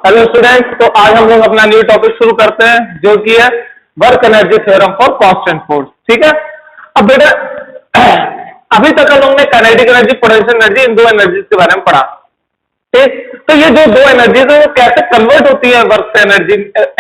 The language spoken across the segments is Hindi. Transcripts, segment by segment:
हेलो स्टूडेंट्स, तो आज हम लोग अपना न्यू टॉपिक शुरू करते हैं जो कि है work energy theorem for constant force. ठीक है। अब बेटा अभी तक हम लोगों ने काइनेटिक एनर्जी, पोटेंशियल एनर्जी, इन दो एनर्जी के बारे में पढ़ा। ठीक, तो ये जो दो एनर्जीज है वो कैसे कन्वर्ट होती है वर्क से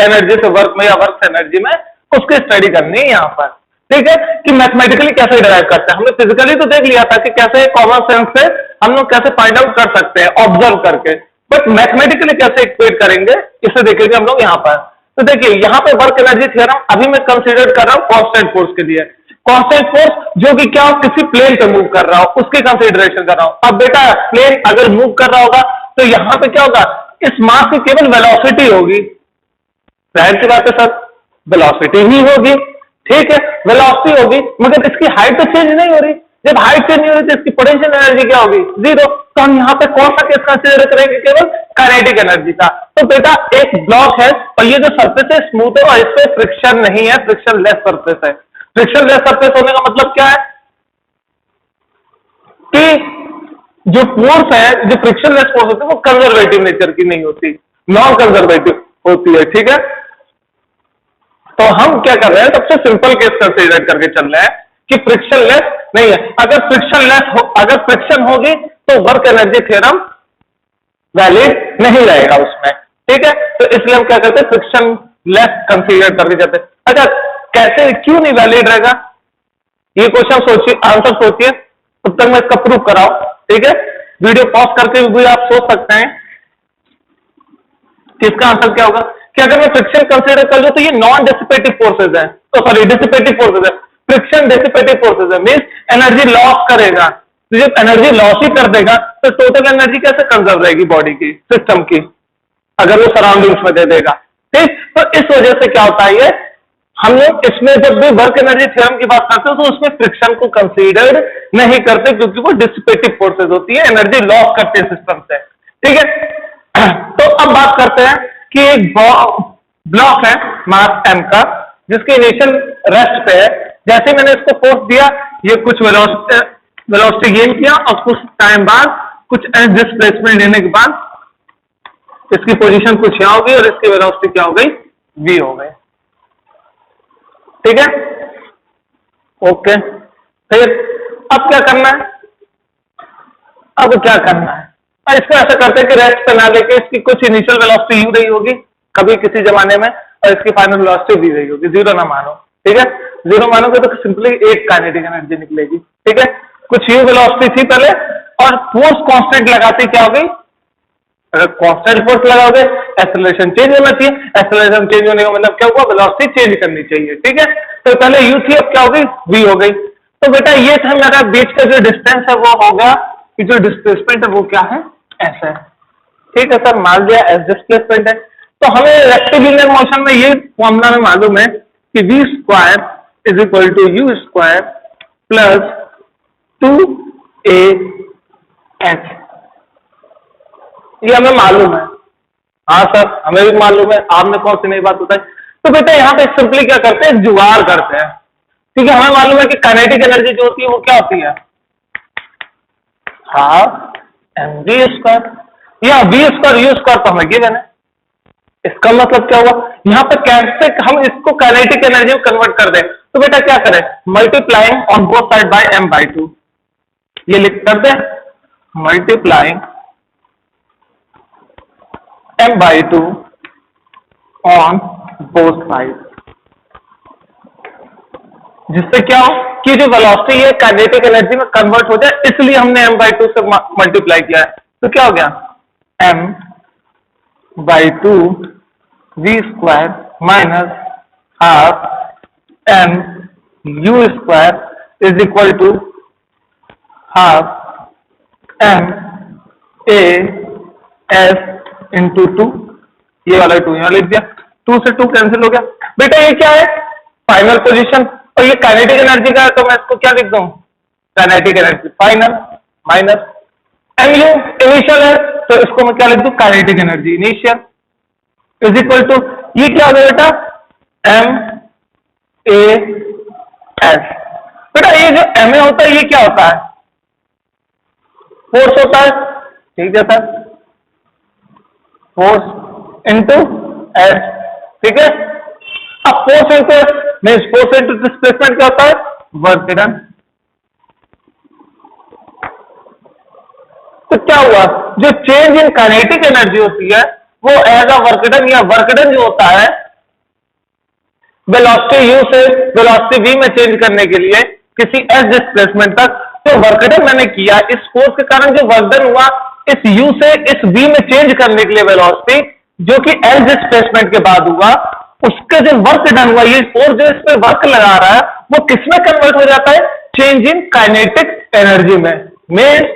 एनर्जी से वर्क में या वर्क से एनर्जी में, उसकी स्टडी करनी है यहाँ पर। ठीक है, कि मैथमेटिकली कैसे डिराइव करते हैं। हमने फिजिकली तो देख लिया था कि कैसे कॉमन सेंस से हम लोग कैसे फाइंड आउट कर सकते हैं ऑब्जर्व करके, बट मैथमेटिकली कैसे इक्वेट करेंगे इसे देखेंगे हम लोग यहाँ पर। तो देखिए यहाँ पे वर्क एनर्जी थ्योरम अभी मैं कंसीडर कर रहा हूँ कांस्टेंट फोर्स के लिए। कांस्टेंट फोर्स जो कि क्या हो, किसी प्लेन पे मूव कर रहा हो उसकी कंसीडरेशन कर रहा हूँ। अब बेटा प्लेन अगर मूव कर रहा होगा तो यहाँ पे क्या होगा, इस मास की केवल वेलोसिटी होगी। जाहिर सी बात है सर, वेलोसिटी ही होगी। ठीक है, वेलोसिटी होगी मगर इसकी हाइट तो चेंज नहीं हो रही। जब हाइट चेंज नहीं हो रही तो इसकी पोटेंशियल एनर्जी क्या होगी, जीरो। तो हम यहाँ पे कौन सा केस कंसीडर करेंगे, केवल काइनेटिक एनर्जी का। तो बेटा एक ब्लॉक है और ये जो सरफेस है स्मूथ है और इस पे फ्रिक्शन नहीं है, फ्रिक्शन लेस सरफेस है। फ्रिक्शन लेस सरफेस होने का मतलब क्या है कि जो फोर्स है, जो फ्रिक्शन लेस फोर्स होती है वो कंजर्वेटिव नेचर की नहीं होती, नॉन कंजर्वेटिव होती है। ठीक है, तो हम क्या कर रहे हैं, सबसे सिंपल केस कंसीडर करके चल रहे हैं कि फ्रिक्शन लेस नहीं है। अगर फ्रिक्शन लेस हो, अगर फ्रिक्शन होगी तो वर्क एनर्जी थ्योरम वैलिड नहीं रहेगा उसमें। ठीक है, तो इसलिए हम क्या करते हैं, फ्रिक्शन लेस कंसीडर करके जाते हैं। अच्छा, कैसे, क्यों नहीं वैलिड रहेगा, ये क्वेश्चन सोचिए, आंसर सोचिए, तब तक मैं इसका प्रूफ कराओ। ठीक है, वीडियो पॉज करके भी आप सोच सकते हैं कि इसका आंसर क्या होगा। कि अगर मैं फ्रिक्शन कंसीडर कर लूं तो ये नॉन डिसिपेटिव फोर्सेज है, तो सॉरी डिसिपेटिव फोर्सेज है, फ्रिक्शन डिसिपेटिव फोर्सेज है, मींस एनर्जी लॉस करेगा। तो जब एनर्जी लॉस ही कर देगा तो टोटल एनर्जी कैसे कंजर्व रहेगी बॉडी की, सिस्टम की, अगर वो सराउंडिंग्स में दे देगा। ठीक, तो इस वजह से क्या होता है, ये हम लोग इसमें जब भी वर्क एनर्जी थ्योरम की बात करते हैं तो उसमें फ्रिक्शन को कंसीडर नहीं करते क्योंकि वो डिसिपेटिव फोर्सेज होती है, एनर्जी लॉस करते हैं सिस्टम से। ठीक है, तो अब बात करते हैं कि एक ब्लॉक है मास m का जिसके इनिशियल रेस्ट पे है। जैसे मैंने इसको फोर्स दिया, ये कुछ वेलोसिटी गेन किया और कुछ टाइम बाद कुछ डिस्प्लेसमेंट लेने के बाद इसकी पोजीशन कुछ यहाँ होगी और इसकी वेलोसिटी क्या हो गई, v हो गई। ठीक है, ओके। फिर अब क्या करना है, अब क्या करना है, इसको ऐसा करते हैं कि रेस्ट पे ना लेके इसकी कुछ इनिशियल वेलोसिटी यू रही होगी कभी किसी जमाने में और इसकी फाइनल वेलोसिटी दी रही होगी, जीरो ना मानो। ठीक है, जीरो मानोगे तो सिंपली एक काइनेटिक एनर्जी निकलेगी। ठीक है, कुछ यू वेलोसिटी थी पहले और फोर्स कांस्टेंट लगाते क्या हो गई, अगर कांस्टेंट फोर्स लगाओगे एक्सेलरेशन चेंज होना चाहिए, एक्सेलरेशन चेंज होने का मतलब क्या हुआ, वेलोसिटी चेंज करनी चाहिए। ठीक है, तो पहले यू थी, अब क्या हो गई, वी हो गई। तो बेटा ये था मेरा बीच का जो डिस्टेंस है वो होगा कि जो डिस्प्लेसमेंट है वो क्या है, ऐसा है। ठीक है सर, मान लिया एस डिस्प्लेसमेंट है। तो हमें रेक्टिलिनियर मोशन में ये फॉर्मूला में मालूम है कि v square is equal to u square plus 2a(h), ये हमें मालूम है। हाँ सर, हमें भी मालूम है, आपने कौन सी नई बात बताई। तो बेटा यहाँ पे सिंपली क्या करते हैं, जुगाड़ करते हैं। ठीक है, हमें मालूम है कि काइनेटिक एनर्जी जो होती है वो क्या होती है, हाफ mv स्क्वायर, या v स्क्वायर यू स्क्वायर तो हमें गिवन है। इसका मतलब क्या हुआ, यहाँ पे कैसे हम इसको काइनेटिक एनर्जी में कन्वर्ट कर दें, तो बेटा क्या करें, multiplying on both side by m/2, ये लिख कर दे, multiplying m/2 on both side, जिससे क्या हो कि जो वेलोसिटी है काइनेटिक एनर्जी में कन्वर्ट हो जाए, इसलिए हमने m/2 से मल्टीप्लाई किया है। तो क्या हो गया, m/2 v square minus half m u square is equal to half m a s into 2, ये वाला 2 यहाँ लिख दिया, 2 से 2 कैंसिल हो गया। बेटा ये क्या है, फाइनल पोजीशन, और ये काइनेटिक एनर्जी का है तो मैं इसको क्या लिख दूं, kinetic energy final minus mu initial है तो इसको मैं क्या लिख दूं, kinetic energy initial is equal to, ये क्या हो गया बेटा, m a s। बेटा ये जो m a होता है ये क्या होता है, फोर्स होता है। ठीक है सर, फोर्स इंटू एच, ठीक है। अब force into H means force into displacement क्या होता है, वर्क डन। तो क्या हुआ, जो चेंज इन काइनेटिक एनर्जी होती है वो एज अ वर्क डन, या वर्क डन जो होता है वेलोसिटी u से वेलोसिटी v में चेंज करने के लिए किसी s डिस्प्लेसमेंट तक, जो वर्क डन मैंने किया इस फोर्स के कारण जो वर्क डन हुआ इस u से इस v में चेंज करने के लिए वेलोसिटी जो कि s डिस्प्लेसमेंट के बाद हुआ, उसके जो वर्क डन हुआ, ये फोर्स जो इस पे वर्क लगा रहा है वो किसमें कन्वर्ट हो जाता है, चेंज इन काइनेटिक एनर्जी में। Means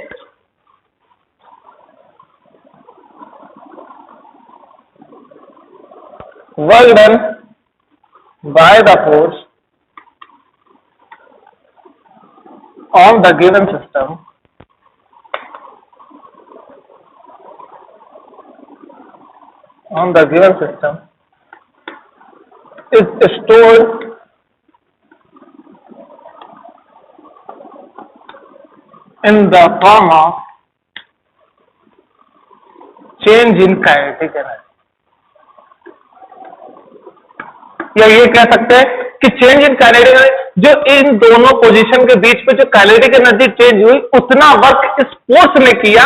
work done by the force on the given system is stored in the form of change in kinetic energy, या ये कह सकते हैं कि चेंज इन काइनेटिक एनर्जी, जो इन दोनों पोजीशन के बीच में जो काइनेटिक एनर्जी चेंज हुई उतना वर्क इस फोर्स ने किया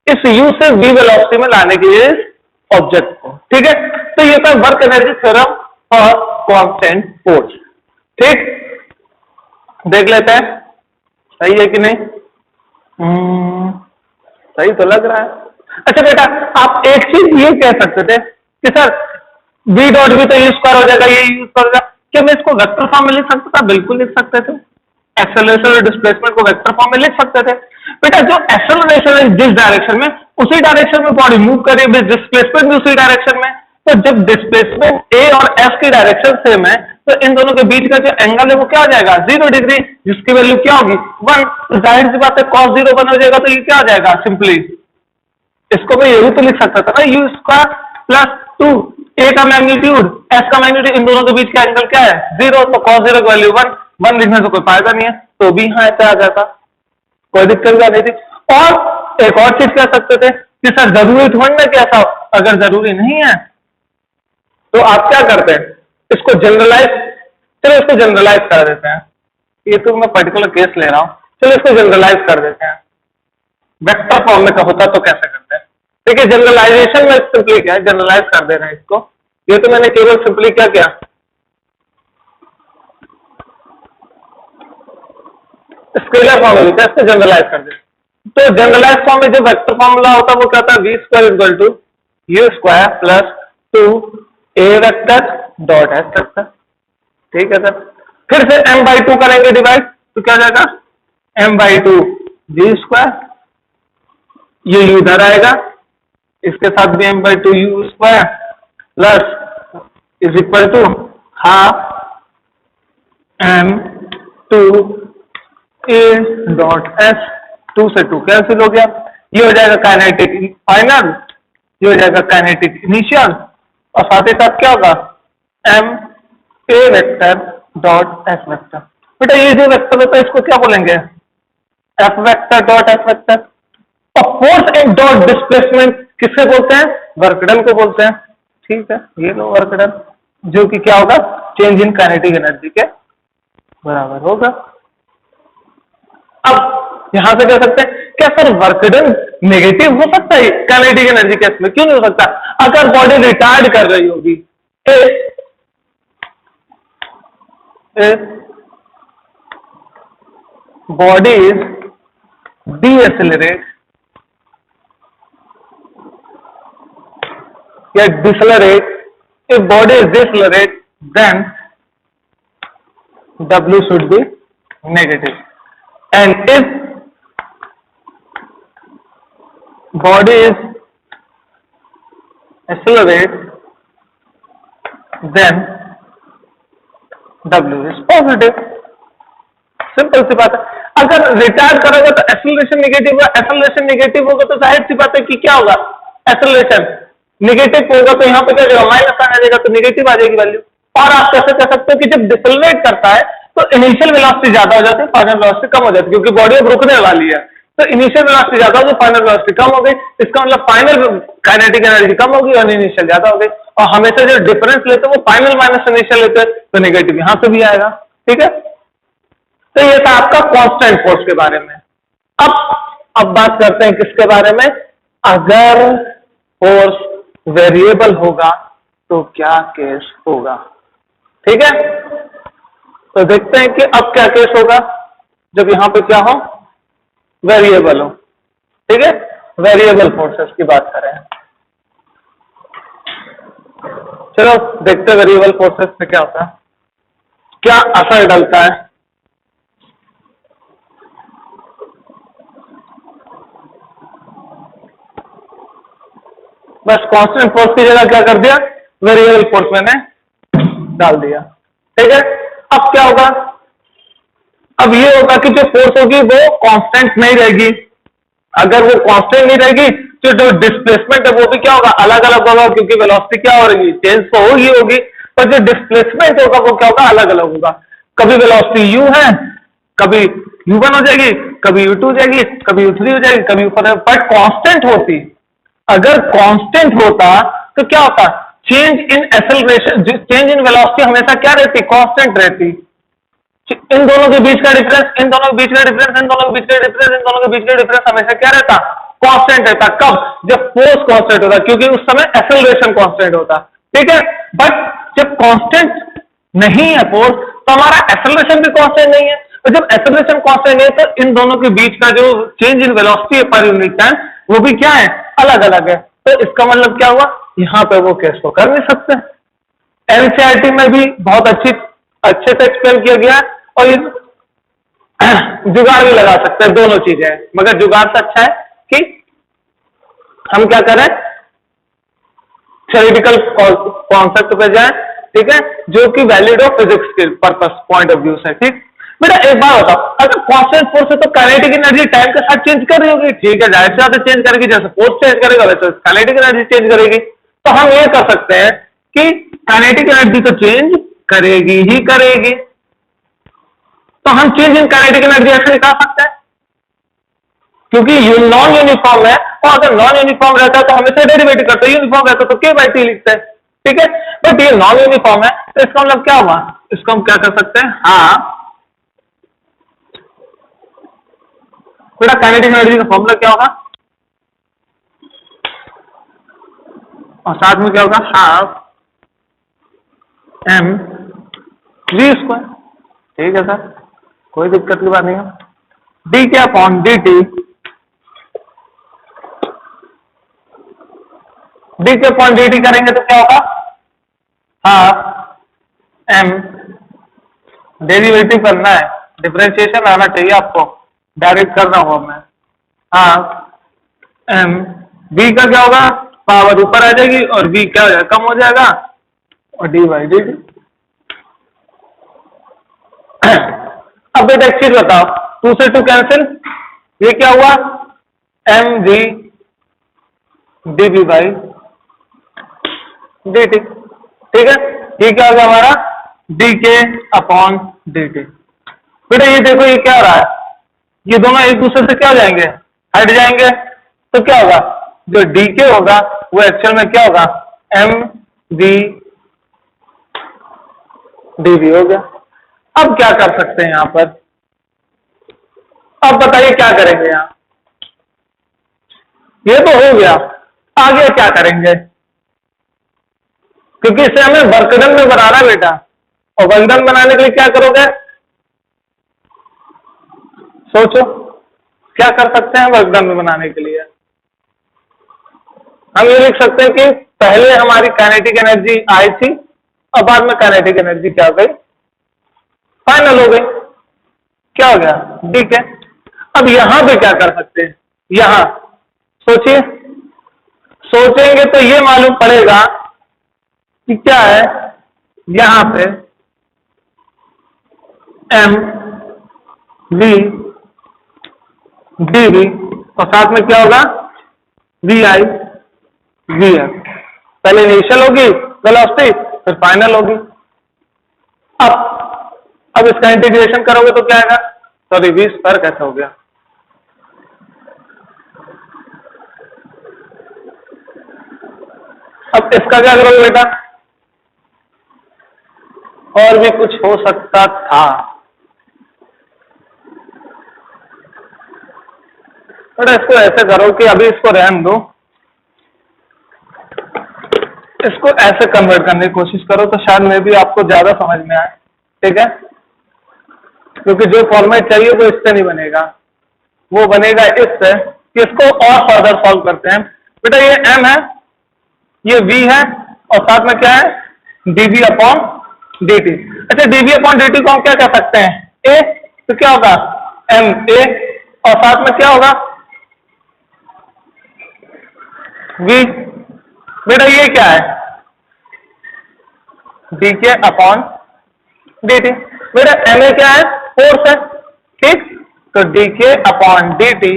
इस u से v वेलोसिटी में लाने के लिए ऑब्जेक्ट को, ठीक है। तो ये था work energy theorem for constant force, ठीक। देख लेते हैं सही है कि नहीं, सही तो लग रहा है। अच्छा बेटा, आप एक चीज ये कह सकते थे कि सर v डॉट v तो u स्क्वायर हो जाएगा, ये u स्क्वायर हो जाएगा, क्या मैं इसको वेक्टर फॉर्म में लिख सकता था? बिल्कुल लिख सकते थे। एक्सेलरेशन और डिस्प्लेसमेंट को वेक्टर फॉर्म में लिख सकते थे। बेटा जो एक्सेलरेशन है जिस डायरेक्शन में उसी डायरेक्शन में बॉडी मूव करे, डिस्प्लेसमेंट भी उसी डायरेक्शन में, तो जब डिस्प्लेसमेंट a और f की डायरेक्शन सेम है तो इन दोनों के बीच का जो एंगल है वो क्या हो जाएगा, 0 डिग्री, जिसकी वैल्यू क्या होगी 1। तो जाहिर सी बात है cos 0 1 हो जाएगा, तो ये क्या हो जाएगा, सिंपली इसको मैं यही तो लिख सकता था ना, u स्क्वायर प्लस 2, a का मैग्नीट्यूड s का मैग्नीट्यूड, इन दोनों के बीच का एंगल क्या है 0, तो cos 0 की वैल्यू 1 लिखने से कोई फायदा नहीं है, तो भी यहाँ ऐसा आ जाता, कोई दिक्कत नहीं थी। और एक और चीज कह सकते थे कि सर जरूरी थोड़ी ना कि ऐसा, अगर जरूरी नहीं है तो आप क्या करते हैं, इसको जनरलाइज, चलो इसको जनरलाइज कर देते हैं, ये तो मैं पर्टिकुलर केस ले रहा हूं, चलो इसको जनरलाइज कर देते हैं। वेक्टर फॉर्म में होता तो कैसे करते हैं, देखिए जनरलाइजेशन में सिंपली क्या है, जनरलाइज कर दे रहे हैं इसको, ये तो मैंने केवल सिंपली क्या किया, स्केलर फॉर्म लिखा, इसको जनरलाइज कर दे। तो जनरलाइज फॉर्म में जो वेक्टर फॉर्मूला होता है वो क्या था, v square equal to u square plus 2a vector dot s vector, ठीक है सर। फिर से m/2 करेंगे डिवाइड, तो क्या जाएगा m/2 v स्क्वायर, ये u इधर आएगा, इसके साथ भी m/2 u square plus is equal to half m/2 a dot s, 2 से 2 कैंसिल हो गया, ये हो जाएगा काइनेटिक फाइनल, ये हो जाएगा काइनेटिक इनिशियल, और साथ ही साथ क्या होगा m a vector dot s vector. बेटा ये जो वेक्टर होता है इसको क्या बोलेंगे, f vector dot s vector. और फोर्स एंड डॉट डिस्प्लेसमेंट किससे बोलते हैं, वर्क डन को बोलते हैं, ठीक है। ये लो वर्क डन, जो कि क्या होगा, चेंज इन काइनेटिक एनर्जी के बराबर होगा। अब यहां से कह सकते हैं क्या सर वर्क डन नेगेटिव हो सकता है काइनेटिक एनर्जी केस में, क्यों नहीं हो सकता, अगर बॉडी रिटार्ड कर रही होगी, बॉडी इज डीएसेलरेट या decelerate, if body is decelerate then W should be negative, and if body is accelerate then W is positive। Simple सी बात है, अगर रिटार्ड करोगे तो एक्सेलरेशन नेगेटिव होगा, एक्सेलरेशन नेगेटिव होगा तो जाहिर सी बात है कि क्या होगा, एक्सेलरेशन नेगेटिव होगा तो यहाँ पे क्या जाएगा, माइनस आ जाएगा, तो नेगेटिव आ जाएगी वैल्यू। और आप कैसे कह सकते हो कि जब डिसेलरेट करता है तो इनिशियल वेलोसिटी ज्यादा हो जाती है, फाइनल वेलोसिटी कम हो जाती है, क्योंकि बॉडी अब रुकने वाली है, तो इनिशियल वेलोसिटी ज्यादा होगी, फाइनल वेलोसिटी कम हो गई। इसका मतलब फाइनल काइनेटिक एनर्जी कम होगी और इनिशियल ज्यादा हो गई। और हमेशा जो डिफरेंस लेते हैं वो फाइनल माइनस इनिशियल लेते हैं, तो नेगेटिव यहां से भी आएगा। ठीक है, तो ये था आपका कांस्टेंट फोर्स के बारे में। अब बात करते हैं किसके बारे में, अगर फोर्स वेरिएबल होगा तो क्या केस होगा। ठीक है, तो देखते हैं कि अब क्या केस होगा जब यहां पे क्या हो, वेरिएबल हो। ठीक है, वेरिएबल फोर्सेस की बात करें। चलो देखते हैं वेरिएबल फोर्सेस में क्या होता है, क्या असर डलता है। बस कांस्टेंट फोर्स की जगह क्या कर दिया, वेरिएबल फोर्स मैंने डाल दिया। ठीक है, अब क्या होगा, अब ये होगा कि जो फोर्स होगी वो कांस्टेंट नहीं रहेगी। अगर वो कांस्टेंट नहीं रहेगी तो जो डिस्प्लेसमेंट है वो भी क्या होगा, अलग अलग होगा, क्योंकि वेलोसिटी क्या हो रही है, चेंज तो होगी, पर जो डिस्प्लेसमेंट होगा वो क्या होगा, अलग अलग होगा। कभी वेलोसिटी u है, कभी u1 हो जाएगी, कभी u2 हो जाएगी, कभी u3 हो जाएगी, कभी ऊपर, बट कांस्टेंट होती। अगर कांस्टेंट होता तो क्या होता, change in acceleration, change in velocity हमेशा क्या रहती, कांस्टेंट रहती। इन दोनों के बीच का डिफरेंस, इन दोनों के बीच का डिफरेंस, इन दोनों के बीच का डिफरेंस, इन दोनों के बीच का डिफरेंस हमेशा क्या रहता, कांस्टेंट रहता। कब, जब फोर्स कांस्टेंट होता, क्योंकि उस समय एक्सेलरेशन कांस्टेंट होता। ठीक है, बट जब कांस्टेंट नहीं है फोर्स तो हमारा एक्सेलरेशन भी कांस्टेंट नहीं है, और जब एक्सेलरेशन कांस्टेंट नहीं है तो इन दोनों के बीच का जो चेंज इन वेलोसिटी है पर यूनिट टाइम, वो भी क्या है, अलग अलग है। तो इसका मतलब क्या हुआ, यहां पे वो केस को कर नहीं सकते। एनसीईआरटी में भी बहुत अच्छे से एक्सप्लेन किया गया है, और ये जुगाड़ भी लगा सकते हैं, दोनों चीजें हैं। मगर जुगाड़ से अच्छा है कि हम क्या करें, थ्योरेटिकल कॉन्सेप्ट पे जाएं। ठीक है, जो कि वैलिड ऑफ फिजिक्स के पर्पस पॉइंट ऑफ व्यू से। ठीक बेटा, एक बात बताओ, अगर कांस्टेंट फोर्स है तो काइनेटिक एनर्जी टाइम के साथ चेंज कर रही होगी। ठीक है, जाहिर से ज्यादा चेंज करेगी, जैसे फोर्स चेंज करेगा वैसे काइनेटिक एनर्जी चेंज करेगी। तो हम ये कर सकते हैं कि काइनेटिक एनर्जी तो चेंज करेगी ही करेगी, तो हम चेंज इन काइनेटिक एनर्जी ऐसे निकाल सकते हैं, क्योंकि नॉन यूनिफॉर्म है। और अगर नॉन यूनिफॉर्म रहता है तो हमेशा डेरिवेटिव करते हैं, यूनिफॉर्म रहता तो k/t लिखते हैं। ठीक है, बट ये नॉन यूनिफॉर्म है, तो इसका मतलब क्या हुआ, इसको हम क्या कर सकते हैं, हाँ बेटा, काइनेटिक एनर्जी का फॉर्मूला क्या होगा, और साथ में क्या होगा, हाफ mv²। ठीक है सर, कोई दिक्कत की बात नहीं है। dk/dt, dk/dt करेंगे तो क्या होगा, हाफ m, डेरिवेटिव करना है, डिफरेंशिएशन आना चाहिए आपको, डायरेक्ट कर रहा हूं मैं। हाफ m, v का क्या होगा, पावर ऊपर आ जाएगी और v क्या हो जाएगा, कम हो जाएगा, और d/dt। अब बेटा एक चीज बताओ, 2 से 2 कैंसिल, ये क्या हुआ, mv dv/dt। ठीक है, ये क्या होगा हमारा, dk/dt। बेटा ये देखो, ये क्या हो रहा है, ये दोनों एक दूसरे से क्या हो जाएंगे, हट जाएंगे। तो क्या होगा, जो dk होगा वो एक्चुअल में क्या होगा, mv dv हो गया। अब क्या कर सकते हैं यहां पर, अब बताइए क्या करेंगे यहां, ये तो हो गया, आगे क्या करेंगे, क्योंकि इसे हमें वर्कडन में बनाना है बेटा, और वर्कडन बनाने के लिए क्या करोगे, सोचो क्या कर सकते हैं वर्कडन में बनाने के लिए। हम ये लिख सकते हैं कि पहले हमारी काइनेटिक एनर्जी आई थी और बाद में काइनेटिक एनर्जी क्या हो गई, फाइनल हो गई। क्या हो गया, ठीक है। अब यहां पे क्या कर सकते हैं, यहां सोचिए, सोचेंगे तो ये मालूम पड़ेगा कि क्या है, यहां पे m v dv और साथ में क्या होगा, vi vf। पहले इनिशियल होगी वेलोसिटी, फिर फाइनल होगी। अब इसका इंटीग्रेशन करोगे तो क्या आएगा, सॉरी 20 पर कैसा हो गया, अब इसका क्या करोगे बेटा? और भी कुछ हो सकता था, बेटा इसको ऐसे करो कि अभी इसको रहने दो, इसको ऐसे कन्वर्ट करने की कोशिश करो तो शायद में भी आपको ज्यादा समझ में आए, ठीक है? क्योंकि जो फॉर्मेट चाहिए वो इससे नहीं बनेगा, वो बनेगा इससे। इसको और फर्दर सॉल्व करते हैं। बेटा ये m है, ये v है, और साथ में क्या है? dv upon dt। अच्छा, dv अपॉन dt को हम क्या कह सकते हैं? a, तो क्या होगा? m a, और साथ में क्या होगा? v। बेटा ये क्या है? dk upon dt। बेटा ma क्या है? फोर्स है, ठीक? तो dk अपॉन dt,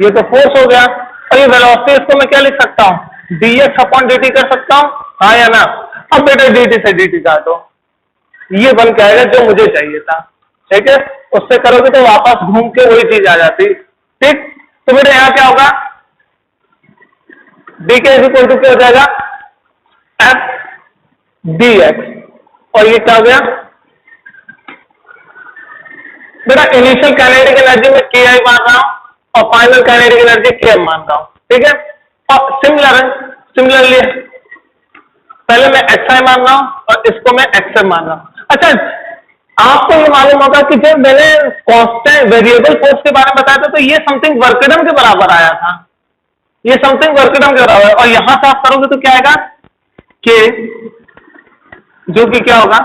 ये तो फोर्स हो गया। और ये वेलोसिटी, इसको मैं क्या लिख सकता हूं? dx अपॉन dt कर सकता हूं, हाँ या ना? अब बेटा dt से dt काटो, ये बन के आएगा जो मुझे चाहिए था, ठीक है? उससे करोगे तो वापस घूम के वही चीज आ जाती, ठीक? तो बेटा यहां क्या होगा? dk इक्वल टू क्या हो जाएगा? f dx, और ये क्या हो गया? बेटा इनिशियल काइनेटिक एनर्जी में ki मान रहा हूं और फाइनल काइनेटिक एनर्जी km मान रहा हूं, ठीक है? और सिमिलरली पहले मैं xi मान रहा हूं और इसको मैं xm मान रहा हूं। अच्छा, आपको ये मालूम होगा कि जब मैंने कांस्टेंट वेरिएबल फोर्स के बारे में बताया था तो ये समथिंग वर्क डन के बराबर आया था, ये समथिंग वर्क डन के बराबर। और यहां से आप करोगे तो क्या आएगा? k, जो कि क्या होगा?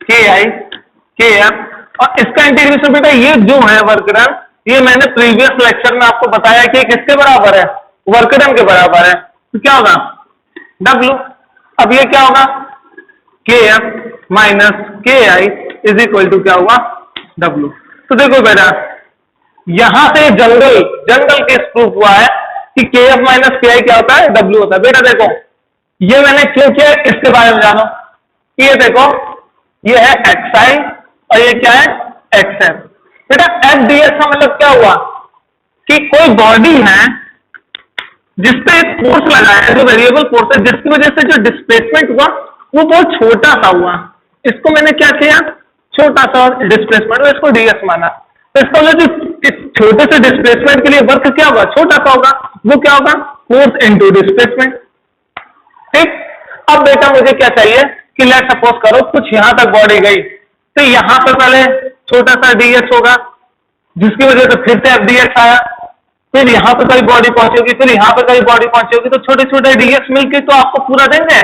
ki km, और इसका इंटीग्रेशन बेटा ये जो है वर्क डन, ये मैंने प्रीवियस लेक्चर में आपको बताया कि किसके बराबर है? वर्क डन के बराबर है। तो क्या होगा? W। अब ये क्या होगा? km minus ki is equal to क्या हुआ? W। तो देखो बेटा यहां से जनरल केस प्रूफ हुआ है कि kf माइनस ki क्या होता है? W होता है। बेटा देखो ये मैंने क्यों किया, इसके बारे में जानो। ये देखो ये है xi और ये क्या है? xf। बेटा f ds का मतलब क्या हुआ कि कोई बॉडी है जिसपे एक फोर्स लगा है, जो वेरिएबल फोर्स है, जिसकी वजह से जो डिस्प्लेसमेंट हुआ वो बहुत छोटा सा हुआ। इसको मैंने क्या किया? छोटा सा डिस्प्लेसमेंट, इसको ds माना। तो इसका मतलब इस छोटे से डिस्प्लेसमेंट के लिए वर्क क्या होगा? छोटा सा होगा। वो क्या होगा? फोर्स इनटू डिस्प्लेसमेंट, ठीक? अब बेटा मुझे क्या चाहिए कि लेट सपोज करो कुछ यहां तक बॉडी गई, तो यहां पर पहले छोटा सा dx होगा, जिसकी वजह से फिर से fdx आया, फिर यहां पर कहीं बॉडी पहुंचेगी, फिर यहां पर कहीं बॉडी पहुंचेगी, तो छोटे छोटे dx मिलके तो आपको पूरा देंगे,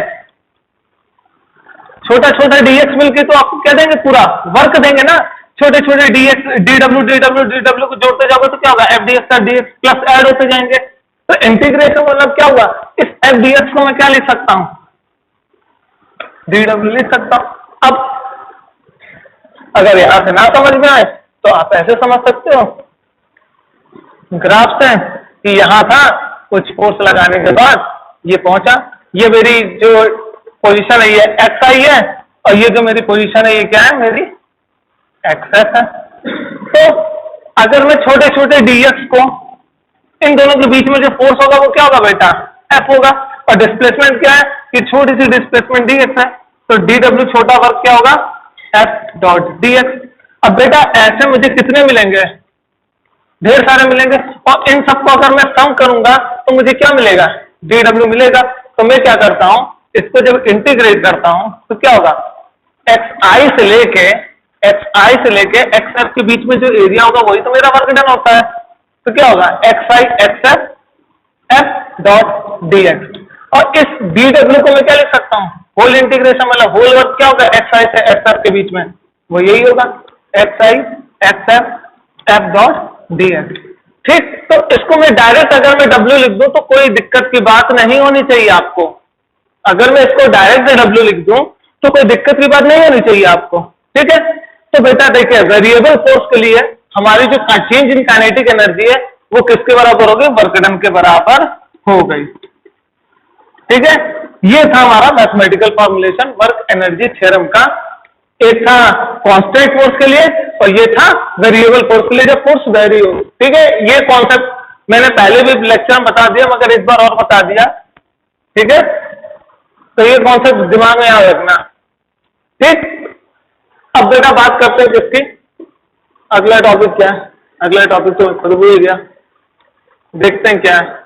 छोटा छोटा dx मिलके तो आपको क्या देंगे? पूरा वर्क देंगे ना। छोटे छोटे dx dw को जोड़ते जाओगे तो क्या होगा? fdx का dx प्लस ऐड होते जाएंगे। तो इंटीग्रेशन मतलब क्या हुआ? इस fdx को मैं क्या लिख सकता हूं? dw लिख सकता हूं। अब अगर यहां से ना समझ में आए तो आप ऐसे समझ सकते हो ग्राफ से कि यहां था, कुछ फोर्स लगाने के बाद ये पहुंचा, ये मेरी जो पोजीशन है ये xi है, और ये जो मेरी पोजीशन है ये क्या है? मेरी xf है। तो अगर मैं छोटे छोटे dx को, इन दोनों के बीच में जो फोर्स होगा वो क्या होगा बेटा? f होगा। और डिस्प्लेसमेंट क्या है कि छोटी सी डिस्प्लेसमेंट dx है, तो dw छोटा वर्क क्या होगा? f dot dx। अब बेटा ऐसे मुझे कितने मिलेंगे? ढेर सारे मिलेंगे, और इन सबको अगर मैं सम करूंगा तो मुझे क्या मिलेगा? dw मिलेगा। तो मैं क्या करता हूं, इसको जब इंटीग्रेट करता हूं तो क्या होगा? xi से लेके xf के बीच में जो एरिया होगा वही तो मेरा वर्क डन होता है। तो क्या होगा? xi xf f dot dx। और इस dw को मैं क्या लिख सकता हूं? होल इंटीग्रेशन, मतलब होल वर्क क्या होगा? xi से xf के बीच में वो यही होगा, xi xf f dot dx, ठीक? तो इसको मैं डायरेक्ट अगर मैं w लिख दूं तो कोई दिक्कत की बात नहीं होनी चाहिए आपको। अगर मैं इसको डायरेक्ट w लिख दूं तो कोई दिक्कत की बात नहीं होनी चाहिए आपको, ठीक है? तो बेटा देखिए वेरिएबल फोर्स के लिए हमारी जो चेंज इन काइनेटिक एनर्जी है वो किसके बराबर हो गई? वर्क डन के बराबर हो गई, ठीक है? ये था हमारा mathematical formulation work energy theorem का। एक था कांस्टेंट फोर्स के लिए और ये था वेरिएबल फोर्स के लिए जब फोर्स वेरी हो, ठीक है? ये कॉन्सेप्ट मैंने पहले भी लेक्चर में बता दिया, मगर एक बार और बता दिया ठीक है, तो ये कॉन्सेप्ट दिमाग में याद रखना। ठीक, अब बेटा बात करते हैं किसकी, अगला टॉपिक क्या है। अगला टॉपिक तो शुरू हो गया, देखते हैं क्या है।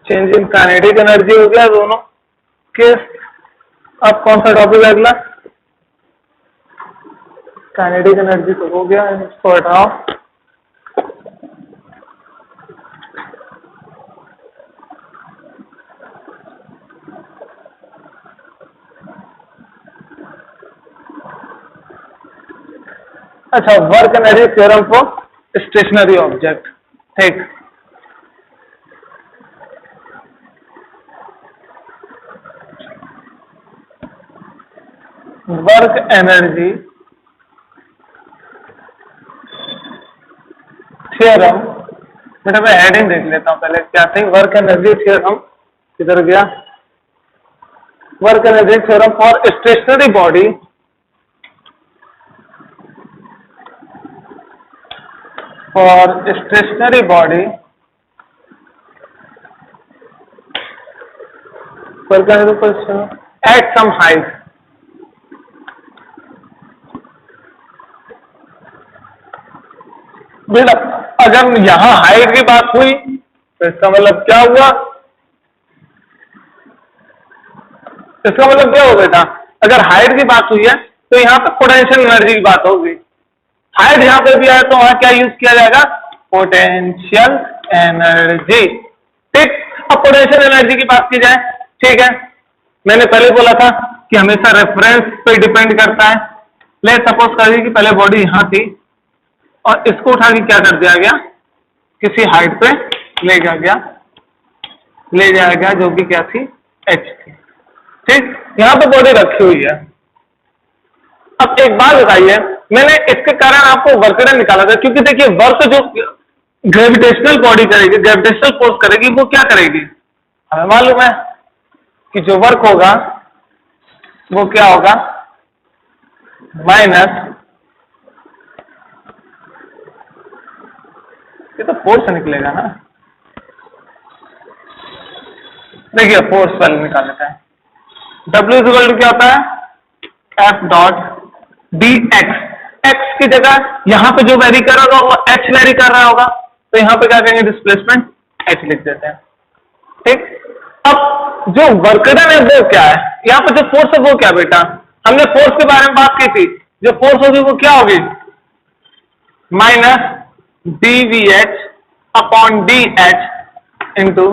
चेंज इन काइनेटिक एनर्जी हो गया दोनों केस। अब कौन सा टॉपिक है अगला, काइनेटिक एनर्जी तो हो गया, इसको हटाओ। अच्छा, work energy theorem for stationary object. ठीक, वर्क एनर्जी थ्योरम, बेटा मैं हेडिंग देख लेता हूं पहले क्या थी। वर्क एनर्जी थ्योरम किधर गया, work energy theorem for stationary body work energy at some height. बेटा अगर यहां हाइट की बात हुई तो इसका मतलब क्या हुआ, इसका मतलब क्या हो बेटा, अगर हाइट की बात हुई है तो यहाँ पे पोटेंशियल एनर्जी की बात होगी। हाइट यहाँ पे भी आया तो वहां क्या यूज किया जाएगा, पोटेंशियल एनर्जी। ठीक, अब पोटेंशियल एनर्जी की बात की जाए, ठीक है, मैंने पहले बोला था कि हमेशा रेफरेंस पे डिपेंड करता है। लेट्स सपोज करिए कि पहले बॉडी यहां थी और इसको उठा के क्या कर दिया गया, किसी हाइट पे ले जाया गया जो कि क्या थी, एच थी। ठीक, यहां पे बॉडी रखी हुई है। अब एक बात बताइए, मैंने इसके कारण आपको वर्क डन निकाला था, क्योंकि देखिए वर्क जो ग्रेविटेशनल बॉडी करेगी, ग्रेविटेशनल फोर्स करेगी, वो क्या करेगी, हमें मालूम है कि जो वर्क होगा वो क्या होगा, माइनस, ये तो फोर्स निकलेगा ना। देखिए फोर्स पहले निकाल लेते हैं। W इक्वल टू क्या होता है, F dot D x. X की जगह यहां पे जो वेरी कर रहा होगा वो H वेरी कर रहा होगा, तो यहां पे क्या करेंगे, डिस्प्लेसमेंट H लिख देते हैं। ठीक, अब जो वर्क डन है वो क्या है, यहाँ पे जो फोर्स है वो क्या बेटा, हमने फोर्स के बारे में बात की थी, जो फोर्स होगी वो क्या होगी, minus dVH upon DH into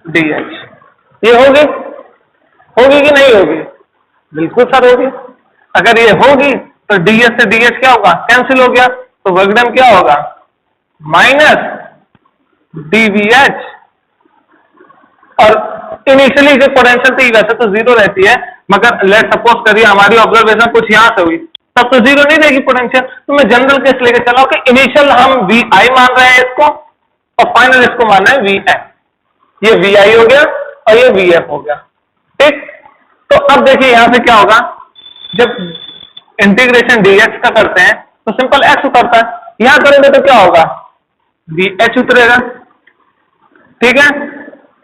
DH। ये होगी कि नहीं होगी, बिल्कुल सर होगी। अगर ये होगी तो DS से DH क्या होगा, कैंसिल हो गया, तो वर्क डन क्या होगा, माइनस dVH। और इनिशियली जो पोटेंशियल थी वैसे तो जीरो रहती है, मगर लेट सपोज करिए हमारी ऑब्जर्वेशन कुछ यहां से हुई, तब तो जीरो नहीं देगी पोटेंशियल। तो मैं जनरल केस लेके चला कि इनिशियल हम VI मान रहे हैं इसको और फाइनल इसको मान रहे हैं VF। ये VI हो गया और ये VF हो गया। ठीक, तो अब देखिए यहां से क्या होगा, जब इंटीग्रेशन dx का करते हैं तो सिंपल x उतरता है, यहां करेंगे तो क्या होगा, VH उतरेगा। ठीक है,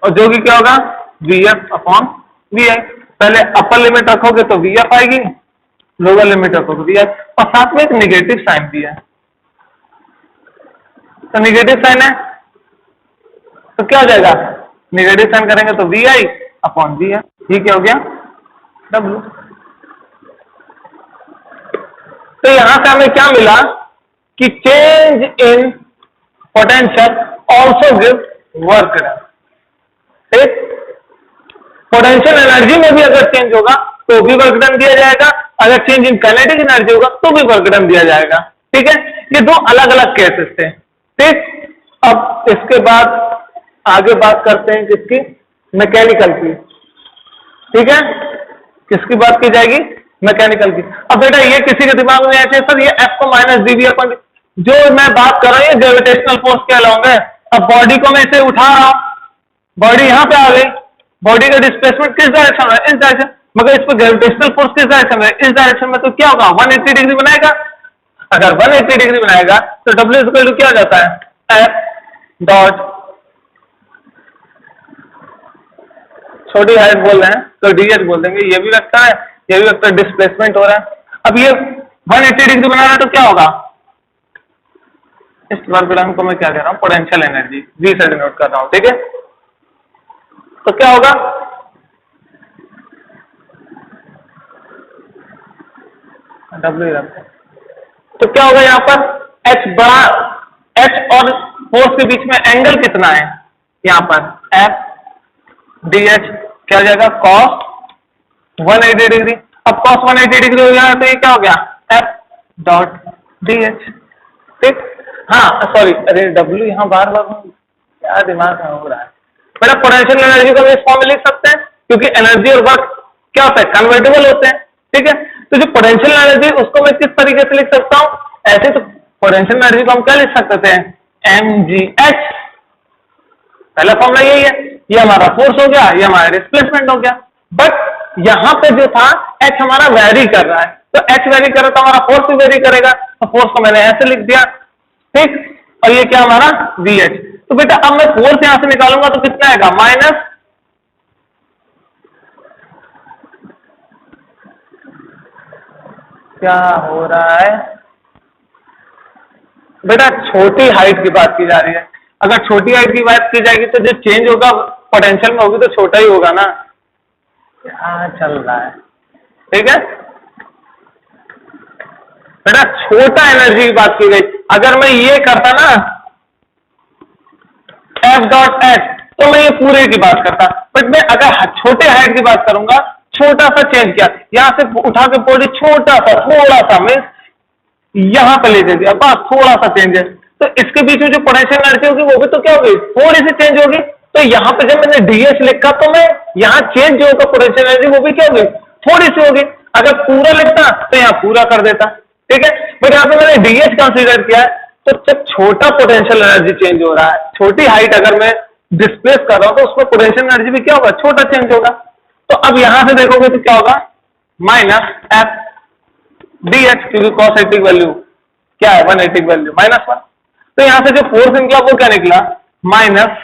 और जो कि क्या होगा, VF अपॉन VI। पहले अपर लिमिट रखोगे तो VF आएगी, लोअर लिमिट रखोगे VI, और साथ में एक निगेटिव साइन भी है, तो निगेटिव साइन है तो क्या हो जाएगा, निगेटिव साइन करेंगे तो VI अपॉन VF। ये क्या हो गया, W। तो यहां से हमें क्या मिला कि change in potential also give work done. ठीक, पोटेंशियल एनर्जी में भी अगर चेंज होगा तो भी वर्क डन दिया जाएगा, अगर चेंज इन काइनेटिक एनर्जी होगा तो भी वर्क डन दिया जाएगा। ठीक है, ये दो अलग अलग केसेस थे। ठीक, अब इसके बाद आगे बात करते हैं किसकी, मैकेनिकल की। ठीक है, किसकी बात की जाएगी, मैकेनिकल की। अब बेटा ये किसी के दिमाग में ऐसे सर ये F को माइनस dV अपन, जो मैं बात कर रहा हूं ये ग्रेविटेशनल फोर्स के अलाउंग है। अब बॉडी को मैं इसे उठा रहा हूं, बॉडी यहां पे आ गई, बॉडी का डिस्प्लेसमेंट किस डायरेक्शन में, इस डायरेक्शन, मगर इस पर ग्रेविटेशनल फोर्स किस डायरेक्शन में, इस डायरेक्शन में, तो क्या होगा 180 डिग्री बनाएगा। अगर 180 डिग्री बनाएगा तो W इक्वल टू क्या हो जाता है, F डॉट, छोटी हाइट बोल रहे हैं तो DH बोल देंगे, ये भी वेक्टर है, ये भी वेक्टर डिस्प्लेसमेंट हो रहा है। अब ये 180 डिग्री बना रहा है तो क्या होगा, इस वर्क को मैं क्या कह रहा हूं, पोटेंशियल एनर्जी V से डिनोट कर रहा हूं, ठीक है। तो क्या होगा, W, तो क्या होगा यहाँ पर H बड़ा, H और फोर्स के बीच में एंगल कितना है, यहाँ पर F DH क्या हो जाएगा, cos 180 डिग्री। अब cos 180 डिग्री हो गया तो ये क्या हो गया, F डॉट DH, ठीक। हाँ सॉरी, अरे W यहाँ बार बार क्या दिमाग हो रहा है मेरा। पोटेंशियल एनर्जी को भी इस फॉर्म में लिख सकते हैं क्योंकि एनर्जी और वर्क क्या होता है, कन्वर्टेबल होते हैं, ठीक है। तो जो पोटेंशियल एनर्जी उसको मैं किस तरीके से लिख सकता हूं, ऐसे तो पोटेंशियल एनर्जी को हम क्या लिख सकते थे, mgh, पहला फॉर्मूला यही है, ये हमारा फोर्स हो गया, ये हमारा डिस्प्लेसमेंट हो गया। बट यहां पे जो था h हमारा वेरी कर रहा है, तो h वेरी कर रहा तो हमारा फोर्स भी वेरी करेगा, तो फोर्स को मैंने ऐसे लिख दिया, ठीक। और ये क्या हमारा VH। तो बेटा अब मैं फोर्स यहां से निकालूंगा तो कितना आएगा, माइनस, क्या हो रहा है बेटा, छोटी हाइट की बात की जा रही है। अगर छोटी हाइट की बात की जाएगी तो जो चेंज होगा पोटेंशियल में होगी तो छोटा ही होगा ना, क्या चल रहा है, ठीक है बेटा। छोटा एनर्जी की बात की गई, अगर मैं ये करता ना F डॉट H तो मैं ये पूरे की बात करता, बट मैं अगर छोटे हाइट की बात करूंगा, छोटा सा चेंज किया, यहां से उठा के पॉडी छोटा सा, थोड़ा सा मीन्स यहां पे ले दिया, बस थोड़ा सा चेंज है, तो इसके बीच में जो पोटेंशियल एनर्जी होगी वो भी तो क्या होगी, थोड़ी सी चेंज होगी। तो यहां पे जब मैंने DH लिखा तो मैं यहां चेंज जो होगा पोटेंशियल एनर्जी वो भी क्या होगी, थोड़ी सी होगी। अगर पूरा लिखता तो यहां पूरा कर देता, ठीक है। बट यहां पे मैंने DH कंसीडर किया है, तो जब छोटा पोटेंशियल एनर्जी चेंज हो रहा है, छोटी हाइट अगर मैं डिस्प्लेस कर रहा हूं तो उसमें पोटेंशियल एनर्जी भी क्या होगा, छोटा चेंज होगा। तो अब यहां से देखोगे तो क्या होगा, माइनस F DH, क्योंकि cos 80 वैल्यू क्या है, 180 वैल्यू -1। तो यहां से जो फोर्स निकला वो क्या निकला, माइनस,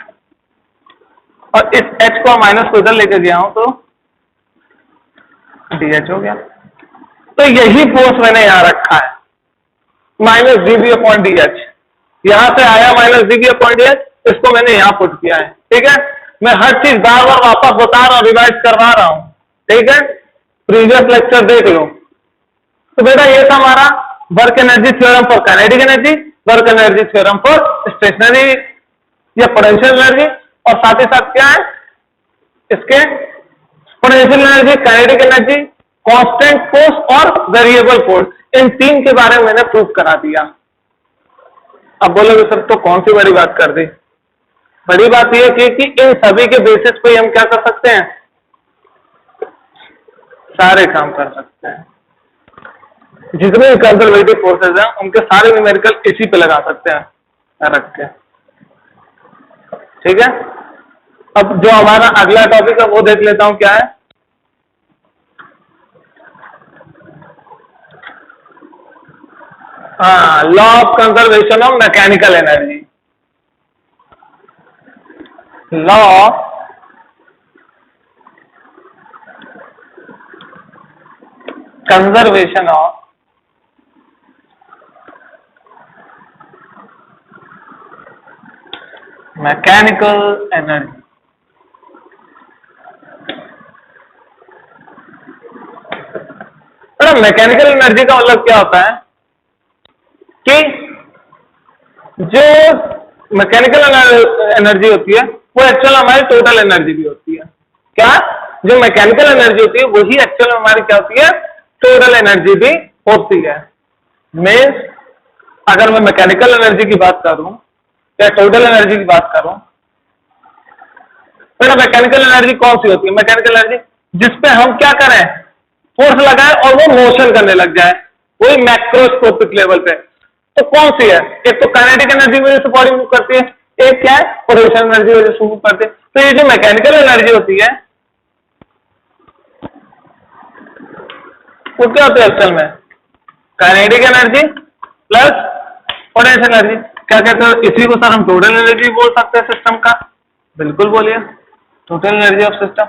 और इस H को माइनस को इधर लेकर गया हूं तो DH हो गया। तो यही फोर्स मैंने यहां रखा है, माइनस dV अपॉन DH, यहां से आया माइनस dV अपॉन DH, इसको मैंने यहां पुट किया है, ठीक है। मैं हर चीज बार बार वापस बता रहा हूं, रिवाइज करवा रहा हूं, ठीक है। प्रीवियस लेक्चर देख लो। तो बेटा ये था हमारा work energy theorem for kinetic energy, work energy theorem for stationary या पोटेंशियल एनर्जी, और साथ ही साथ क्या है इसके, potential energy, kinetic energy, constant force और वेरिएबल फोर्स, इन तीन के बारे में मैंने प्रूव करा दिया। अब बोलोगे सर तो कौन सी बड़ी बात कर दी, बड़ी बात यह थी कि इन सभी के बेसिस पे हम क्या कर सकते हैं, सारे काम कर सकते हैं। जितने भी कंजर्वेटिव फोर्सेज हैं उनके सारे न्यूमेरिकल इसी पे लगा सकते हैं रख के, ठीक है। अब जो हमारा अगला टॉपिक है वो देख लेता हूं, क्या है, हाँ, law of conservation of mechanical energy. Law of conservation of mechanical energy. Mechanical energy का मतलब क्या होता है कि जो मैकेनिकल एनर्जी होती है वो एक्चुअल हमारी टोटल एनर्जी भी होती है। क्या, जो मैकेनिकल एनर्जी होती है वही एक्चुअल हमारी क्या होती है, टोटल एनर्जी भी होती है। मीन्स अगर मैं मैकेनिकल एनर्जी की बात करूं या टोटल एनर्जी की बात करूं, तो मैकेनिकल एनर्जी कौन सी होती है, मैकेनिकल एनर्जी जिसपे हम क्या करें, फोर्स लगाएं और वो मोशन करने लग जाए, वही मैक्रोस्कोपिक लेवल पे। तो कौन सी है, एक तो काइनेटिक एनर्जी वजह से बॉडी मूव करती है, एक क्या है, पोटेंशियल एनर्जी वजह से मूव करती है। तो ये जो मैकेनिकल एनर्जी होती है वो क्या होता है एक्चुअल में? Kinetic energy plus potential energy. क्या कहते हैं इसी को सर हम टोटल एनर्जी बोल सकते हैं सिस्टम का? बिल्कुल बोलिए, total energy of system.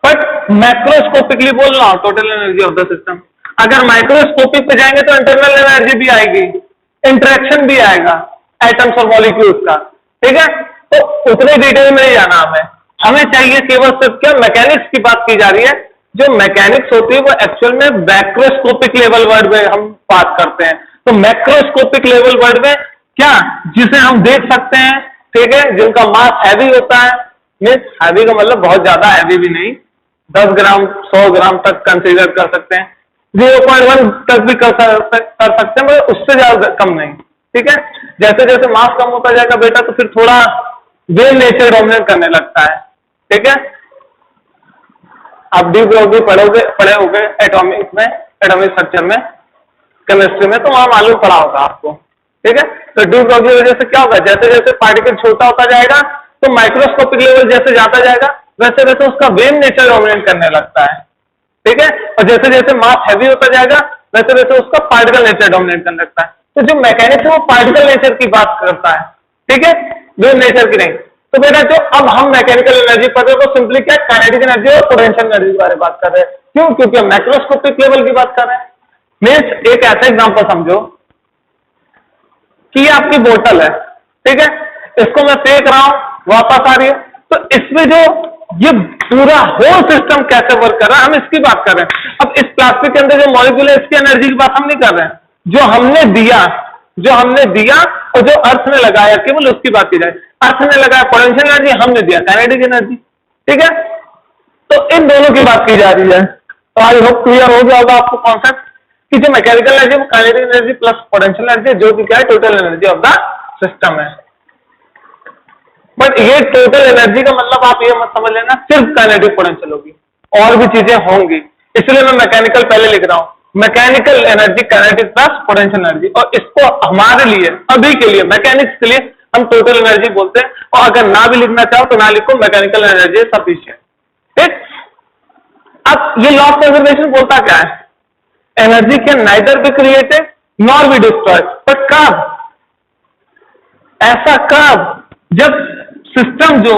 But macroscopically बोल रहा हूं total energy of the system. अगर माइक्रोस्कोपिक पे जाएंगे तो इंटरनल एनर्जी भी आएगी, इंटरेक्शन भी आएगा एटम्स और मॉलिक्यूल्स का, ठीक है? तो उतने डिटेल में नहीं जाना हमें चाहिए केवल सिर्फ क्या मैकेनिक्स की बात की जा रही है। जो मैकेनिक्स होती है वो एक्चुअल में मैक्रोस्कोपिक लेवल वर्ड में हम बात करते हैं। तो मैक्रोस्कोपिक लेवल वर्ड में क्या, जिसे हम देख सकते हैं, ठीक है, जिनका मास हैवी होता है, मीन्स हैवी का मतलब बहुत ज्यादा हैवी भी नहीं, 10 ग्राम 100 ग्राम तक कंसीडर कर सकते हैं, 0.1 तक भी कर सकते हैं, मगर उससे ज्यादा कम नहीं, ठीक है? जैसे जैसे मास कम होता जाएगा बेटा तो फिर थोड़ा वेव नेचर डोमिनेट करने लगता है, ठीक है? आप डीप लॉ भी पढ़े होगे एटॉमिक में, एटॉमिक स्ट्रक्चर में, केमिस्ट्री में, तो वहां मालूम पड़ा होगा आपको, ठीक है? तो डीप लॉ की वजह से क्या होगा, जैसे जैसे पार्टिकल छोटा होता जाएगा तो माइक्रोस्कोपिक लेवल जैसे जाता जाएगा वैसे वैसे उसका वेव नेचर डोमिनेट करने लगता है, ठीक है? और जैसे जैसे मास हैवी होता जाएगा वैसे वैसे उसका पार्टिकल नेचर डोमिनेट करने लगता है। तो जो मैकेनिक्स है वो पार्टिकल नेचर की बात करता है, ठीक है, वेव नेचर की नहीं। तो बेटा जो अब हम मैकेनिकल एनर्जी पढ़ रहे हैं तो सिंपली क्या काइनेटिक एनर्जी और पोटेंशियल एनर्जी के बारे में बात कर रहे हैं। क्यों? क्योंकि हम मैक्रोस्कोपिक लेवल की बात कर रहे हैं। मीन्स एक ऐसा एग्जांपल समझो कि ये आपकी बोतल है, ठीक है, इसको मैं फेंक रहा हूं, वापस आ रही है, तो इसमें जो ये पूरा होल सिस्टम कैसे वर्क कर रहा है हम इसकी बात कर रहे हैं। अब इस प्लास्टिक के अंदर जो मॉलिक्यूल है इसकी एनर्जी की बात हम नहीं कर रहे हैं, जो हमने दिया और जो अर्थ ने लगाया केवल उसकी बात की जाए। अर्थ ने लगाया पोटेंशियल एनर्जी, हमने दिया काइनेटिक एनर्जी, ठीक है? तो इन दोनों की बात की जा रही है। तो आई होप क्लियर हो गया होगा आपको कॉन्सेप्ट कि जो मैकेनिकल एनर्जी वो kinetic energy plus potential energy जो कि क्या है total energy of the system है। बट ये टोटल एनर्जी का मतलब आप ये मत समझ लेना सिर्फ काइनेटिक पोटेंशियल होगी, और भी चीजें होंगी, इसलिए मैं मैकेनिकल पहले लिख रहा हूं। Mechanical energy kinetic plus potential energy, और इसको हमारे लिए अभी के लिए मैकेनिक्स के लिए हम टोटल एनर्जी बोलते हैं। और अगर ना भी लिखना चाहो तो ना लिखो, मैकेनिकल एनर्जी सफिशिएंट, ठीक? अब ये लॉ ऑफ कंजर्वेशन बोलता क्या है? Energy can neither be created nor be destroyed, but कब? ऐसा कब? जब सिस्टम जो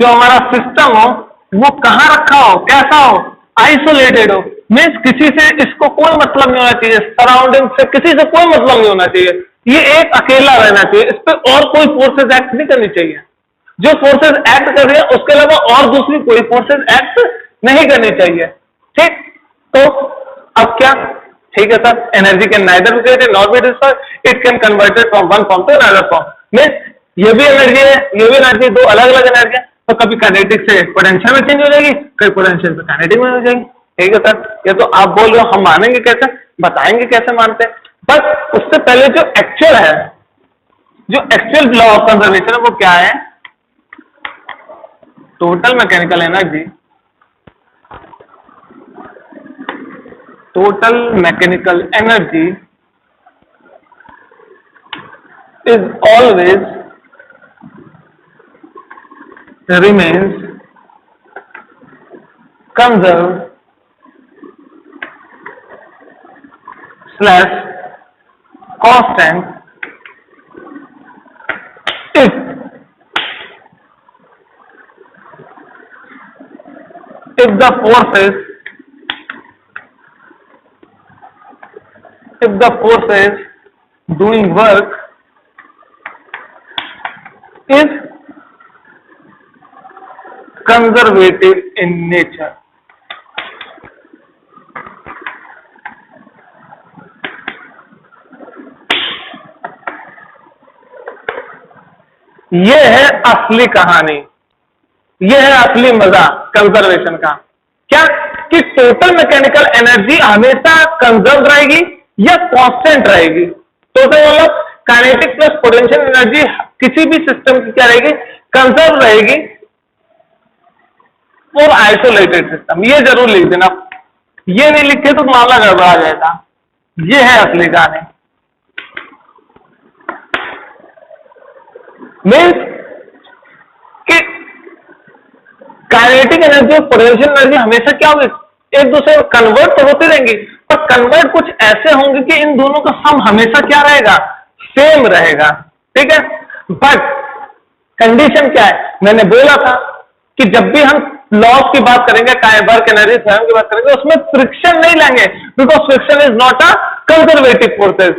हमारा सिस्टम हो वो कहां रखा हो, कैसा हो? आइसोलेटेड हो, मीन्स किसी से इसको कोई मतलब नहीं होना चाहिए, सराउंडिंग से किसी से कोई मतलब नहीं होना चाहिए, ये एक अकेला रहना चाहिए, इस पर और कोई फोर्सेस एक्ट नहीं करनी चाहिए। जो फोर्सेस एक्ट कर रही है उसके अलावा और दूसरी कोई फोर्सेस एक्ट नहीं करनी चाहिए, ठीक? तो अब क्या, ठीक है sir, energy can neither be created nor be destroyed, it can converted from one form to another form. Means ये भी एनर्जी है, ये भी एनर्जी, दो अलग अलग एनर्जी है, तो कभी काइनेटिक से पोटेंशियल में चेंज हो जाएगी, कभी पोटेंशियल से काइनेटिक में हो जाएगी, ठीक है सर? ये तो आप बोल रहे हो, हम मानेंगे कैसे, बताएंगे कैसे मानते हैं। बट उससे पहले जो एक्चुअल है, जो एक्चुअल लॉ ऑफ कंजर्वेशन है वो क्या है? Total mechanical energy, total mechanical energy is always remains conserved / constant if the forces doing work is conservative in nature. ये है असली कहानी, ये है असली मजा कंजर्वेशन का। क्या कि टोटल मैकेनिकल एनर्जी हमेशा कंजर्व रहेगी या कांस्टेंट रहेगी? टोटल मतलब काइनेटिक प्लस पोटेंशियल एनर्जी किसी भी सिस्टम की क्या रहेगी? कंजर्व रहेगी और आइसोलेटेड सिस्टम। ये जरूर लिख देना, ये नहीं लिखे तो मामला गड़बड़ा जाएगा। ये है असली कहानी। मीन्स कि काइनेटिक एनर्जी और पोटेंशियल एनर्जी हमेशा क्या होगी? एक दूसरे में कन्वर्ट तो होती रहेंगी, पर कन्वर्ट कुछ ऐसे होंगे कि इन दोनों का सम हमेशा क्या रहेगा, सेम रहेगा। ठीक है, बट कंडीशन क्या है, मैंने बोला था कि जब भी हम लॉस की बात करेंगे, वर्क एनर्जी थ्योरम की बात करेंगे, उसमें फ्रिक्शन नहीं लेंगे, because friction is not a conservative forces.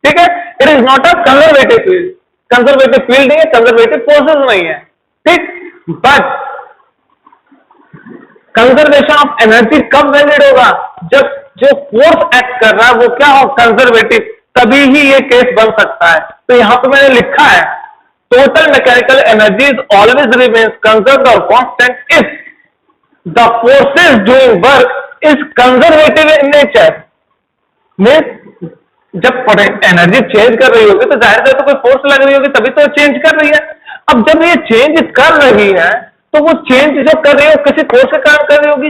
ठीक है, it is not a conservative field, conservative field नहीं है, कंजर्वेटिव फोर्सेज नहीं है। ठीक, बट कंजर्वेशन ऑफ एनर्जी कब वैलिड होगा, जब जो फोर्स एक्ट कर रहा है वो क्या हो, कंजर्वेटिव, तभी ही ये केस बन सकता है। तो यहां पे मैंने लिखा है total mechanical energy is always remains conserved और constant if the forces doing work is conservative in nature. जब एनर्जी चेंज कर रही होगी तो जाहिर है तो कोई फोर्स लग रही होगी, तभी तो चेंज कर रही है। अब जब ये चेंज कर रही है तो वो चेंज जो कर रही है किसी फोर्स के कारण कर रही होगी,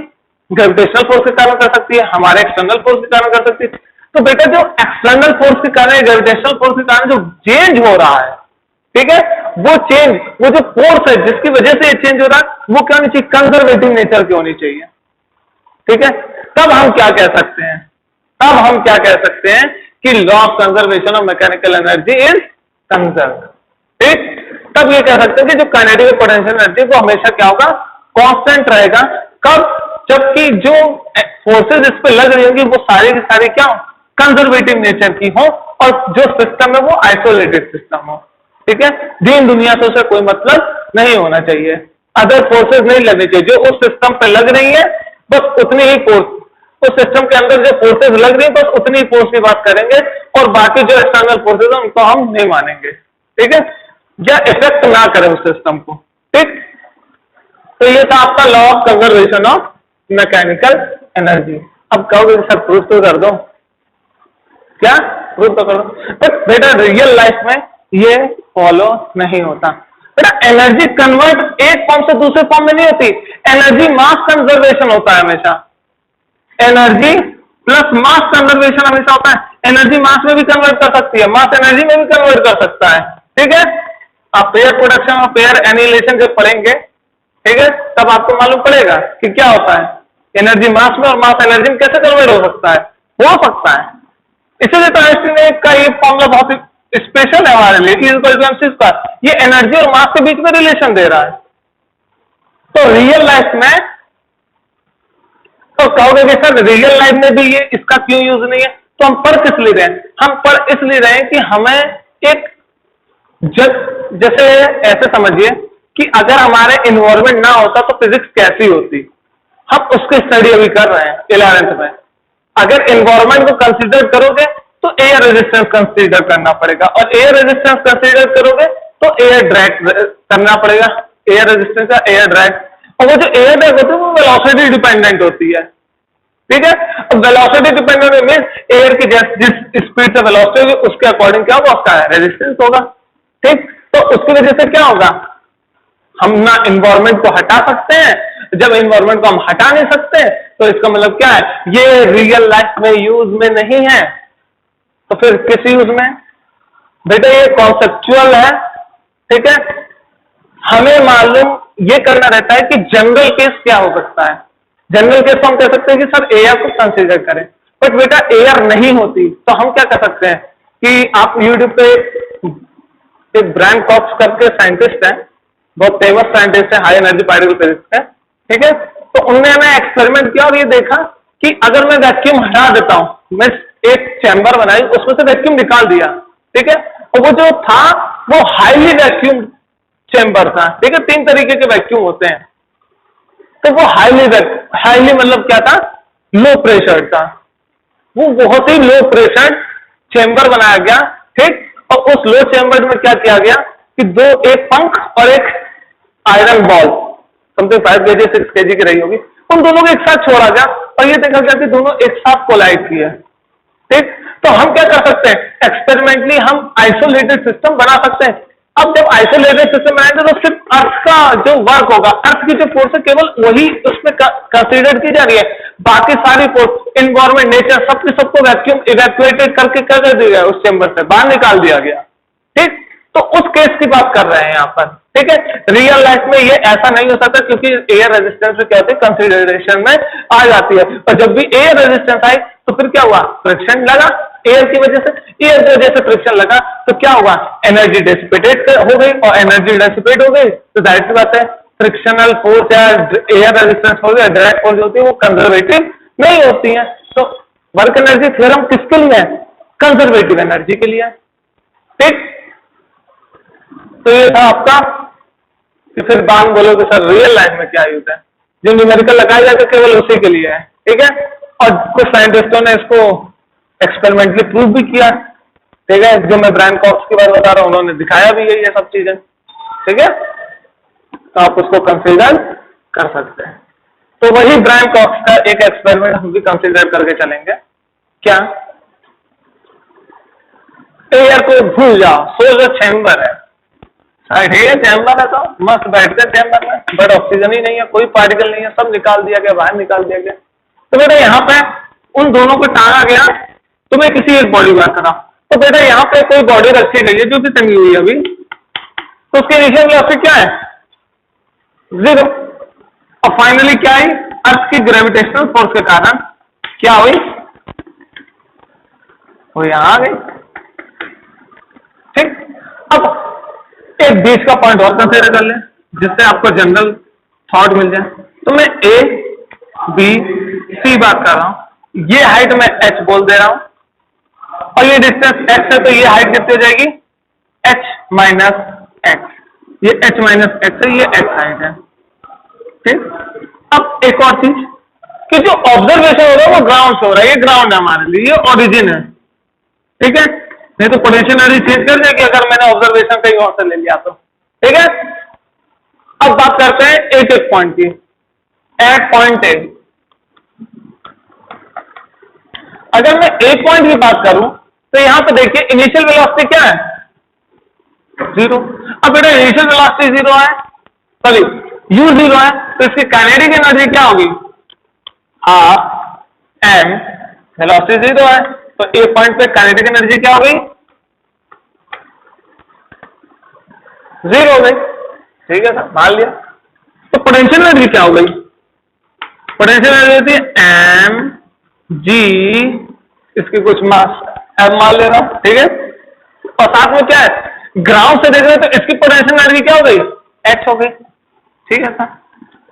ग्रेविटेशनल फोर्स के कारण कर सकती है, हमारे एक्सटर्नल फोर्स के कारण कर सकती है। तो बेटा जो एक्सटर्नल फोर्स के कारण, ग्रेविटेशनल फोर्स के कारण जो चेंज हो रहा है, ठीक है, वो चेंज, वो जो फोर्स है जिसकी वजह से ये चेंज हो रहा है, वो क्या होनी चाहिए, कंजर्वेटिव नेचर की होनी चाहिए। ठीक है, तब हम क्या कह सकते हैं, तब हम क्या कह सकते हैं कि law of conservation of mechanical energy is conserve. ठीक, तब ये कह सकते हैं कि जो काइनेटिक पोटेंशियल एनर्जी वो हमेशा क्या होगा, कांस्टेंट रहेगा। कब, जबकि जो फोर्सेज इस पे लग रही होंगी वो सारी की सारी क्या हो, कंजर्वेटिव नेचर की हो, और जो सिस्टम है वो आइसोलेटेड सिस्टम हो। ठीक है, दीन दुनिया से उसे कोई मतलब नहीं होना चाहिए, अदर फोर्सेज नहीं लगनी चाहिए, जो उस सिस्टम पे लग रही है बस उतनी ही फोर्स, उस सिस्टम के अंदर जो फोर्सेज लग रही है बस उतनी ही फोर्स की बात करेंगे, और बाकी जो एक्सटर्नल फोर्सेज है उनको हम नहीं मानेंगे। ठीक है, या इफेक्ट ना करें उस सिस्टम को। ठीक, तो ये था आपका law of conservation of mechanical energy. अब कहोगे सर प्रूफ तो कर दो, क्या प्रूफ तो कर दो, बट बेटा रियल लाइफ में ये फॉलो नहीं होता। बेटा एनर्जी कन्वर्ट एक फॉर्म से दूसरे फॉर्म में नहीं होती, एनर्जी मास कंजर्वेशन होता है हमेशा, एनर्जी प्लस मास कंजर्वेशन हमेशा होता है। एनर्जी मास में भी कन्वर्ट कर सकती है, मास एनर्जी में भी कन्वर्ट कर सकता है। ठीक है, आप पेयर प्रोडक्शन और पेयर एनिहिलेशन जब पढ़ेंगे, ठीक है, तब आपको मालूम पड़ेगा कि क्या होता है, एनर्जी मास में और मास एनर्जी में कैसे कन्वर्ट हो सकता है, हो सकता है। इसीलिए तो आइंस्टीन का ये फॉर्मूला बहुत स्पेशल है हमारे लिए, का ये एनर्जी और मास के बीच में रिलेशन दे रहा है। तो रियल लाइफ में तो कहोगे कि सर रियल लाइफ में भी ये इसका क्यों यूज नहीं है, तो हम पढ़ किस लिए रहे हैं, हम पढ़ इसलिए रहे हैं कि हमें एक जैसे ऐसे समझिए कि अगर हमारे इन्वायरमेंट ना होता तो फिजिक्स कैसी होती, हम उसकी स्टडी अभी कर रहे हैं 11th में। अगर इन्वायरमेंट को कंसीडर करोगे तो एयर रेजिस्टेंस कंसीडर करना पड़ेगा, और एयर रेजिस्टेंस कंसीडर करोगे तो एयर ड्रैग करना पड़ेगा, एयर रेजिस्टेंस का एयर ड्रैग, और वो जो एयर ड्रैग होती है वो वेलोसिटी डिपेंडेंट होती है। ठीक है, वेलोसिटी डिपेंडेंट मींस एयर की जिस स्पीड से वेलोसिटी होगी उसके अकॉर्डिंग क्या होगा, उसका रेजिस्टेंस होगा। ठीक, तो उसकी वजह से क्या होगा, हम ना इन्वायरमेंट को हटा सकते हैं, जब इन्वायरमेंट को हम हटा नहीं सकते तो इसका मतलब क्या है, ये रियल लाइफ में यूज में नहीं है, तो फिर किस यूज में, बेटा ये कॉन्सेप्चुअल है। ठीक है, हमें मालूम ये करना रहता है कि जनरल केस क्या हो सकता है। जनरल केस हम कह सकते हैं कि सर एयर को कंसीडर करें, बट बेटा एयर नहीं होती, तो हम क्या कर सकते हैं कि आप यूट्यूब पे एक ब्रांड कॉक्स करके साइंटिस्ट है, बहुत फेमस साइंटिस्ट है, हाई एनर्जी पार्टिकल फिजिक्स है। ठीक है, तो उन्होंने एक्सपेरिमेंट किया और ये देखा कि अगर मैं वैक्यूम हटा देता हूं, मैं एक चैम्बर बनाई उसमें से वैक्यूम निकाल दिया, ठीक है, और वो जो था वो हाईली वैक्यूम चैम्बर था। ठीक है, 3 तरीके के वैक्यूम होते हैं, तो वो हाईली मतलब क्या था, लो प्रेशर था, वो बहुत ही लो प्रेशर चैम्बर बनाया गया। ठीक, और उस लो चैम्बर में क्या किया गया कि एक पंख और एक iron ball something 5 kg 6 kg की रही होगी, उन दोनों को एक साथ छोड़ा गया और ये देखा गया कि दोनों एक साथ कोलाइड किए। ठीक, तो हम क्या कर सकते हैं, एक्सपेरिमेंटली हम आइसोलेटेड सिस्टम बना सकते हैं। अब जब आइसोलेटेड सिस्टम बनाएंगे तो सिर्फ अर्थ का जो वर्क होगा, अर्थ की जो फोर्स है केवल वही उसमें कंसीडर की जा रही है, बाकी सारी फोर्स इन्वायरमेंट नेचर सबको वैक्यूम इवैक्यूएटेड करके कर दिया गया, उस चैम्बर से बाहर निकाल दिया गया। ठीक, तो उस केस की बात कर रहे हैं यहां पर। ठीक है, रियल लाइफ में ये ऐसा नहीं हो सकता क्योंकि एयर रेजिस्टेंस में क्या होती है, कंसिडरेशन में आ जाती है। और जब भी एयर रेजिस्टेंस आई तो फिर क्या हुआ, फ्रिक्शन लगा एयर की वजह से, एयर की वजह से फ्रिक्शन लगा तो क्या हुआ, एनर्जी डिसिपेटेड हो गई, और एनर्जी डिसिपेट हो गई तो जाहिर सी बात है फ्रिक्शनल फोर्स या एयर रेजिस्टेंस फोर्स या डायरेक्ट फोर्स होती है वो कंजर्वेटिव नहीं होती है। तो वर्क एनर्जी थ्योरम किसके लिए है, कंजर्वेटिव एनर्जी के लिए। ठीक, तो ये था आपका कि फिर बाद में बोलोगे सर रियल लाइफ में क्या यूज है, जो न्यूमेरिकल लगाया जाए तो केवल उसी के लिए है। ठीक है, और कुछ साइंटिस्टों ने इसको एक्सपेरिमेंटली प्रूव भी किया। ठीक है, जो मैं ब्रायन कॉक्स की बात बता रहा हूं उन्होंने दिखाया भी है ये सब चीजें। ठीक है, तो आप उसको कंसिडर कर सकते हैं। तो वही ब्रायन कॉक्स का एक एक्सपेरिमेंट हम भी कंसिडर करके चलेंगे। क्या, एयर को भूल जाओ, सोचो चैम्बर है, ठीक है, चैम्बर है तो मस्त बैठकर चैम्बर में, बट ऑक्सीजन ही नहीं है, कोई पार्टिकल नहीं है, सब निकाल दिया गया, बाहर निकाल दिया गया। तो बेटा यहाँ पे उन दोनों को टांगा गया, तो मैं किसी एक बॉडी बात कर रहा हूं, तो बेटा यहाँ पे कोई बॉडी रखी गई है जो कि टंगी हुई है अभी, तो उसके इनिशियल वेलोसिटी क्या है, 0। और फाइनली क्या है, अर्थ की ग्रेविटेशनल फोर्स के कारण क्या हुई, वो यहां आ गई। ठीक, अब एक बीच का पॉइंट और कंसिडर कर ले जिससे आपको जनरल थॉट मिल जाए। तो मैं ए बी सी बात कर रहा हूं, ये हाइट मैं h बोल दे रहा हूं, और ये डिस्टेंस x है, तो ये हाइट कितनी हो जाएगी, h माइनस एक्स, ये h माइनस एक्स है, ये x हाइट है। ठीक, अब एक और चीज कि जो ऑब्जर्वेशन हो रहा है वो ग्राउंड से हो रहा है, ये ग्राउंड है हमारे लिए, ये ओरिजिन है। ठीक है, नहीं तो पोटेंशियल एनर्जी चेंज कर देगी अगर मैंने ऑब्जर्वेशन कहीं और से ले लिया तो। ठीक है, अब बात करते हैं एक एक पॉइंट की। एट पॉइंट ए, अगर मैं एक पॉइंट की बात करूं तो यहां पे देखिए इनिशियल वेलोसिटी क्या है, 0। अब बेटा इनिशियल वेलोसिटी 0 है, सॉरी u 0 है, तो इसकी काइनेटिक एनर्जी क्या होगी, हाफ m, वेलोसिटी 0 है तो ए पॉइंट पे काइनेटिक एनर्जी क्या हो गई, 0 हो गई। ठीक है सर, मान लिया। तो पोटेंशियल एनर्जी क्या हो गई, पोटेंशियल एनर्जी होती है एम जी, इसकी कुछ मास एम मान ले रहा हूं। ठीक है, और साथ में क्या है, ग्राउंड से देख रहे हैं तो इसकी पोटेंशियल एनर्जी क्या हो गई, एच हो गई। ठीक है सर,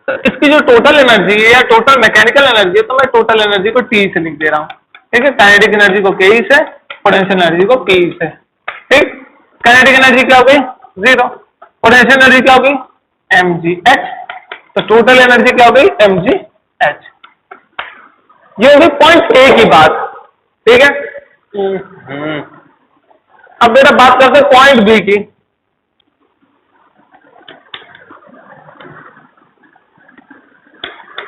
तो इसकी जो टोटल एनर्जी है या टोटल मैकेनिकल एनर्जी है, तो मैं टोटल एनर्जी को टी से लिख दे रहा हूं। ठीक है, काइनेटिक एनर्जी को के से, पोटेंशियल एनर्जी को पी से। ठीक, काइनेटिक एनर्जी क्या हो गई, 0, पोटेंशियल एनर्जी क्या हो गई, एम जी एच, तो टोटल एनर्जी क्या हो गई, एम जी एच। ये होगी पॉइंट ए की बात। ठीक है, अब बेटा बात करते हैं पॉइंट बी की।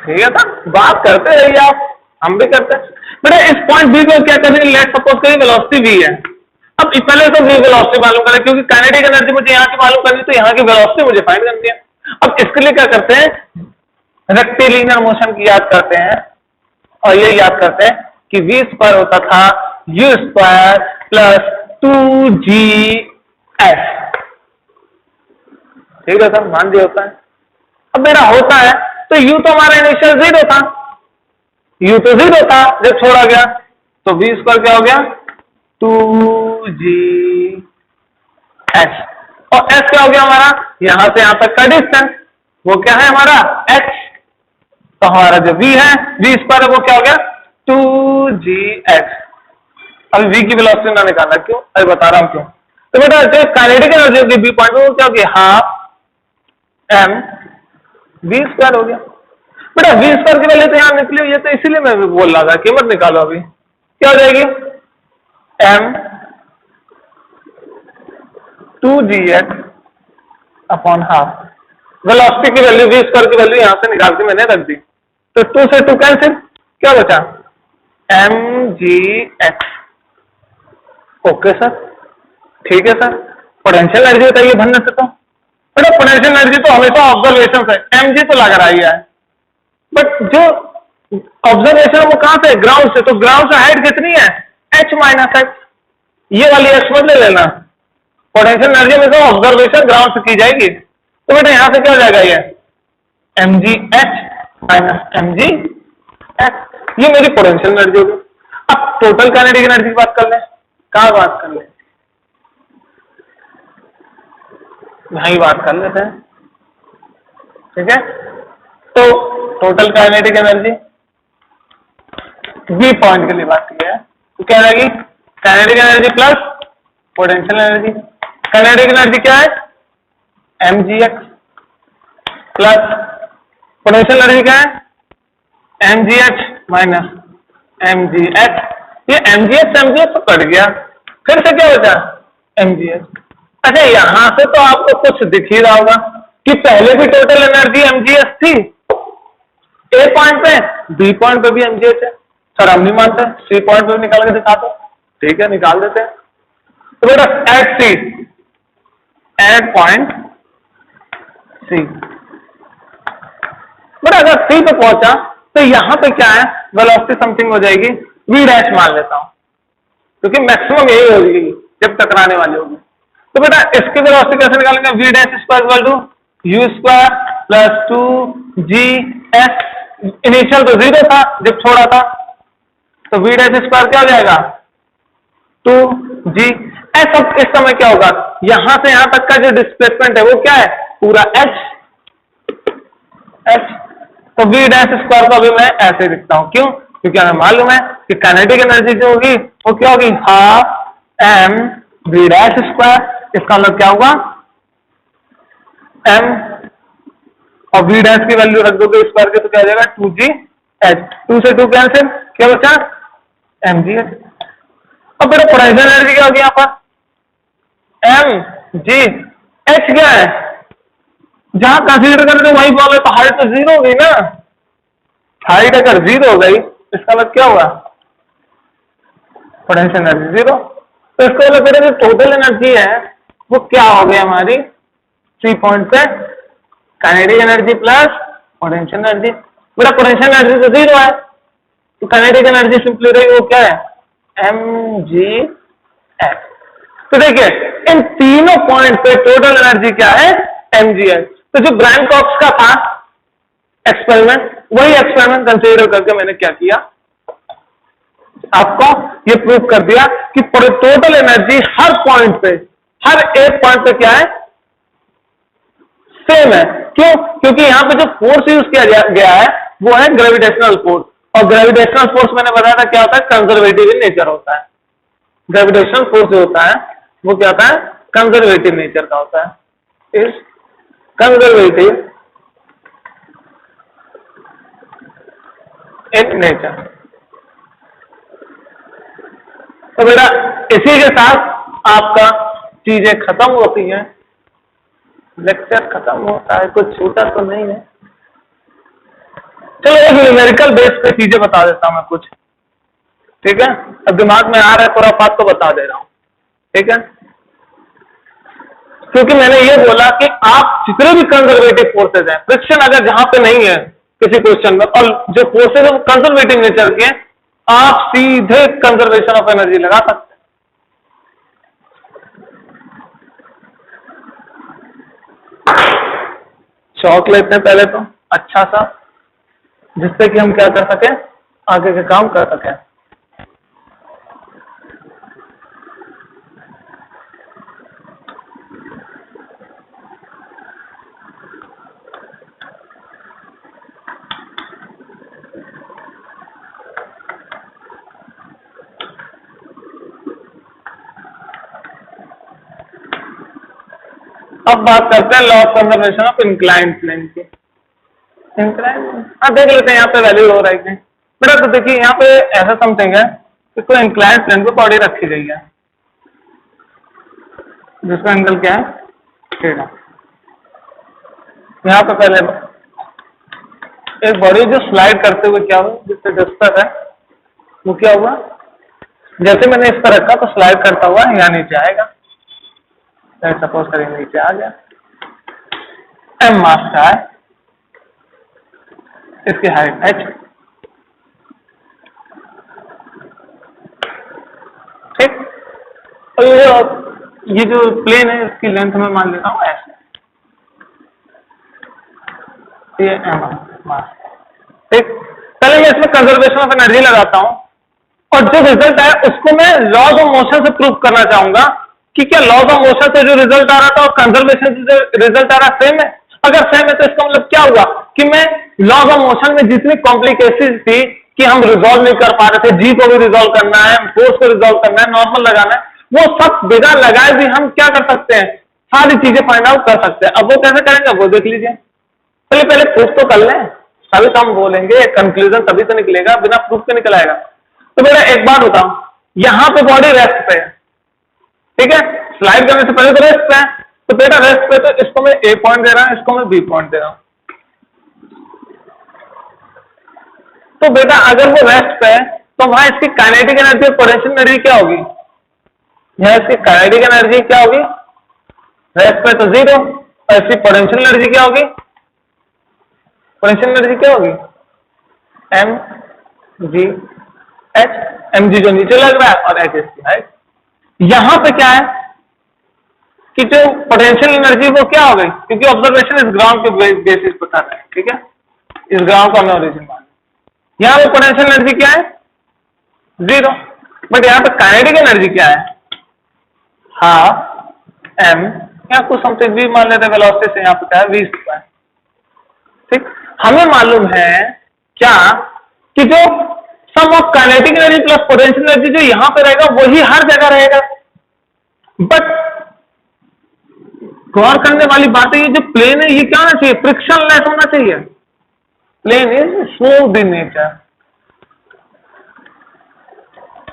ठीक है था, बात करते रहिए आप, हम भी करते हैं। बेटा इस पॉइंट बी को क्या करें, लेट सपोज करें वेलोसिटी वी है। अब पहले तो वी वेलोसिटी मालूम करें, क्योंकि काइनेटिक एनर्जी मुझे यहाँ की मालूम करनी, तो यहाँ की वेलोसिटी मुझे फाइंड करनी है। अब इसके लिए क्या करते हैं, रेक्टिलिनियर मोशन की याद करते हैं, और ये याद करते हैं कि वी स्क्वायर होता था यू स्क्वायर प्लस 2gf। ठीक है सर, मान दिया होता है। अब मेरा होता है तो u तो हमारा इनिशियल 0 था, u तो 0 था, जब छोड़ा गया तो v स्क्वायर क्या हो गया, 2gh, और s क्या हो गया हमारा, यहां से यहां तक का डिस्टेंस, वो क्या है हमारा h। तो हमारा जो v है, v स्क्वायर है, वो क्या हो गया 2gh। अभी v की वेलोसिटी ना निकालना, क्यों, अभी बता रहा हूं क्यों। तो बेटा जो काइनेटिक एनर्जी होगी बी पॉइंट, वो क्या होगी, हाफ m v स्क्वायर हो गया। बेटा v स्क्वायर की वैल्यू तो यहां निकली हुई है, तो इसीलिए मैं बोल रहा था कीमत निकालो। अभी क्या हो जाएगी, m 2gh upon half, velocity की वैल्यू v स्क्वायर की वैल्यू यहां से निकाल के मैंने रख दी, तो 2 से 2 कैंसिल, क्या बचा mgh। ओके सर, ठीक है सर। पोटेंशियल एनर्जी बताइए भरने से, तो बेटा पोटेंशियल एनर्जी तो हमेशा ऑब्जर्वेशन से, mg तो लग रहा ही है, बट जो ऑब्जर्वेशन वो कहां से, ग्राउंड से, तो ग्राउंड से हाइट कितनी है, h माइनस एक्स, ये वाली x मत ले लेना। पोटेंशियल एनर्जी हमेशा ऑब्जर्वेशन ग्राउंड से की जाएगी, तो बेटा यहां से क्या हो जाएगा, ये mgh माइनस mgh, ये मेरी पोटेंशियल एनर्जी होगी। अब टोटल काइनेटिक एनर्जी की बात कर लें, कहां बात कर लें, यही बात कर लेते हैं, ठीक है। तो total kinetic energy B point के लिए बात की है, तो क्या रहेगी, kinetic energy plus potential energy. Kinetic energy क्या है, mgx प्लस पोटेंशियल एनर्जी क्या है, mgh माइनस mgh। ये mgh तो कट गया, फिर से क्या बचा, mgh। अच्छा यहां से तो आपको कुछ दिख ही रहा होगा कि पहले भी टोटल एनर्जी mgh थी ए पॉइंट पे, बी पॉइंट पे भी mgh है। सर हम नहीं मानते, सी पॉइंट पे भी निकाल के दिखा दो, ठीक है निकाल देते हैं। तो बेटा at C, at point C, but अगर सी पे पहुंचा तो यहां पे क्या है, वेलोसिटी समथिंग हो जाएगी v डैश मान लेता हूं, क्योंकि मैक्सिमम यही होगी जब टकराने वाली होगी। तो बेटा इसकी वेलोसिटी कैसे निकालेंगे, v dash square equal to u square plus 2gh, initial तो 0 था जब छोड़ा था, तो v डैश स्क्वायर क्या हो जाएगा 2g। ऐसा इस समय क्या होगा, यहां से यहां तक का जो डिस्प्लेसमेंट है वो क्या है, पूरा h। तो v डैश स्क्वायर को अभी मैं ऐसे लिखता हूं, क्यों, क्योंकि हमें मालूम है कि काइनेटिक एनर्जी जो होगी वो क्या होगी, half m v dash square. इसका मतलब क्या होगा, m और v डैश की वैल्यू रख दोगे स्क्वायर के तो क्या आ जाएगा 2gh, 2 से 2 कैंसिल, क्या बचा mgh। अब बेटा पोटेंशियल एनर्जी क्या होगी यहाँ पर, mgh क्या है, जहां कंसीडर करें तो वही बॉल है, तो हाइट तो 0 हो गई ना, हाइट अगर 0 हो गई इसका मतलब क्या हुआ, पोटेंशियल एनर्जी 0। तो इसको मतलब मेरे जो टोटल एनर्जी है वो क्या हो गई हमारी, 3 पॉइंट पे kinetic energy plus potential energy. मेरा पोटेंशियल एनर्जी तो 0 है, तो काइनेटिक एनर्जी सिंपली रही वो क्या है, mgh। तो देखिए इन तीनों पॉइंट पे टोटल एनर्जी क्या है, mgh। तो जो ब्रायन कॉक्स का था एक्सपेरिमेंट, वही एक्सपेरिमेंट कंसीडर करके मैंने क्या किया, आपको ये प्रूव कर दिया कि टोटल एनर्जी हर पॉइंट पे, हर एक पॉइंट पे क्या है, सेम है। क्यों, क्योंकि यहां पे जो फोर्स यूज किया गया है वो है ग्रेविटेशनल फोर्स, और ग्रेविटेशनल फोर्स मैंने बताया था क्या होता है, कंजर्वेटिव इन नेचर होता है। ग्रेविटेशनल फोर्स जो होता है वो क्या होता है, कंजर्वेटिव नेचर का होता है, इज कंजर्वेटिव इन नेचर। तो बेटा इसी के साथ आपका चीजें खत्म होती हैं, लेक्चर खत्म होता है, कुछ छूटा तो नहीं है। चलो एक न्यूमेरिकल बेस पे चीजें बता देता हूं मैं कुछ, ठीक है, अब दिमाग में आ रहा है पूरा बात तो बता दे रहा हूं, ठीक है। क्योंकि मैंने ये बोला कि आप जितने भी कंजर्वेटिव फोर्सेज हैं, फ्रिक्शन अगर जहां पे नहीं है किसी क्वेश्चन में, और जो फोर्सेज है वो कंजर्वेटिव नेचर के, आप सीधे कंजर्वेशन ऑफ एनर्जी लगा सकते हैं। चौक लेते हैं पहले तो अच्छा सा, जिससे कि हम क्या कर सके, आगे के काम कर सके। अब बात करते हैं law of conservation of inclined plane की। इंक्लाइंड, देख लेते हैं यहाँ पे वैल्यू हो रहा है बेटा। तो देखिए यहाँ पे ऐसा समथिंग है कि कोई इंक्लाइंड प्लेन को बॉडी रखी गई है जिसका एंगल क्या है, थीटा। यहाँ पे पहले एक बॉडी जो स्लाइड करते हुए क्या हुआ, जिससे डिस्टर्ब है वो क्या हुआ, जैसे मैंने इस पर रखा तो स्लाइड करता हुआ यहाँ नीचे आएगा, सपोज करेंगे नीचे आ गया, m मास का है, इसकी हाइट h, ठीक। और ये जो प्लेन है इसकी लेंथ में मान लेता हूं ऐसे, ये एम मास। ठीक, पहले मैं इसमें कंजर्वेशन ऑफ एनर्जी लगाता हूं और जो रिजल्ट आया उसको मैं लॉज ऑफ मोशन से प्रूव करना चाहूंगा कि क्या लॉज ऑफ मोशन से जो रिजल्ट आ रहा था और कंजर्वेशन से जो रिजल्ट आ रहा सेम है। अगर सेम है तो इसका मतलब क्या हुआ कि मैं लॉज ऑफ मोशन में जितनी कॉम्प्लिकेशन थी कि हम रिजॉल्व नहीं कर पा रहे थे, जी को भी रिजॉल्व करना है, फोर्स को रिजॉल्व करना है, नॉर्मल लगाना है, वो सब बिना लगाए भी हम क्या कर सकते हैं, सारी चीजें फाइंड आउट कर सकते हैं। अब वो कैसे करेंगे वो देख लीजिए। पहले पहले प्रूफ तो कर लें, तभी तो हम बोलेंगे, कंक्लूजन तभी तो निकलेगा, बिना प्रूफ के निकल आएगा। तो बेटा एक बात बताऊं, यहां पे बॉडी रेस्ट पे है, ठीक है, स्लाइड करने से पहले तो रेस्ट पे है, तो बेटा रेस्ट पे तो इसको मैं ए पॉइंट दे रहा हूं, इसको मैं बी पॉइंट दे रहा हूं। तो बेटा अगर वो रेस्ट पे है तो वहां इसकी काइनेटिक एनर्जी और पोटेंशियल एनर्जी क्या होगी, यहां इसकी काइनेटिक एनर्जी क्या होगी, रेस्ट पे तो 0, और इसकी पोटेंशियल एनर्जी क्या होगी, पोटेंशियल एनर्जी क्या होगी, M G H, M G जो नीचे लग रहा है और एच इसकी हाइट। यहां पे क्या है कि जो पोटेंशियल एनर्जी वो क्या हो गई, क्योंकि ऑब्जर्वेशन इस ग्राउंड के बेसिस पर कर रहे हैं, ठीक है, इस ग्राउंड का हमें ओरिजिन मान, यहां पे पोटेंशियल एनर्जी क्या है 0, बट यहां पे काइनेटिक एनर्जी क्या है, हाफ एम, या कुछ समथिंग वी मान लेते हैं, वेलोसिटी से यहां पे क्या है वी स्क्वायर। ठीक, हमें मालूम है क्या कि जो sum of kinetic energy plus potential energy जो यहां पे रहेगा वही हर जगह रहेगा। बट गौर करने वाली बात है, ये जो प्लेन है ये क्या होना चाहिए, फ्रिक्शन लेस होना चाहिए, plane is smooth in nature,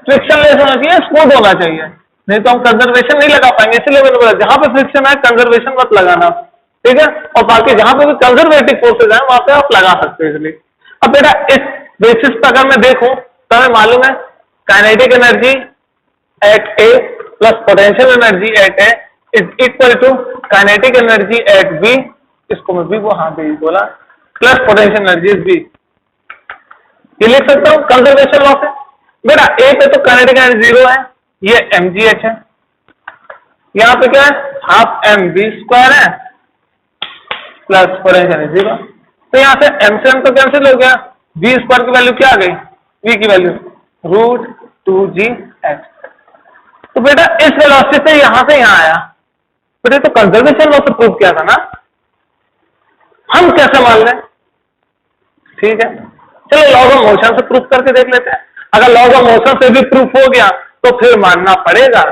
frictionless होना चाहिए, स्मूथ होना चाहिए, नहीं तो हम कंजर्वेशन नहीं लगा पाएंगे। इसलिए मैंने बोला जहां पे फ्रिक्शन है कंजर्वेशन मत लगाना, ठीक है, और बाकी जहां पे भी कंजर्वेटिव फोर्सेज है वहां पे आप लगा सकते हैं। इसलिए अब बेटा इस बेसिस पर अगर मैं देखूं तो हमें मालूम है kinetic energy at A plus potential energy at A is equal to kinetic energy at B, इसको मैं बी हाँ बी बोला, plus potential energy is B. ये लिख सकता हूं कंजर्वेशन लॉ से। बेटा ए पे तो काइनेटिक एनर्जी 0 है, ये mgh है, यहां पे क्या है हाफ एम बी स्क्वायर है प्लस पोटेंशियल एनर्जी 0, तो यहां से m से m तो कैंसिल हो गया, v स्क्वायर की वैल्यू क्या आ गई, v की वैल्यू √2gh। तो बेटा इस वेलोसिटी से यहां आया, बेटा तो कंजर्वेशन लॉ से प्रूव किया था ना, हम कैसे मान लें, ठीक है, चलो लॉज ऑफ मोशन से प्रूव करके देख लेते हैं। अगर लॉज ऑफ मोशन से भी प्रूफ हो गया तो फिर मानना पड़ेगा,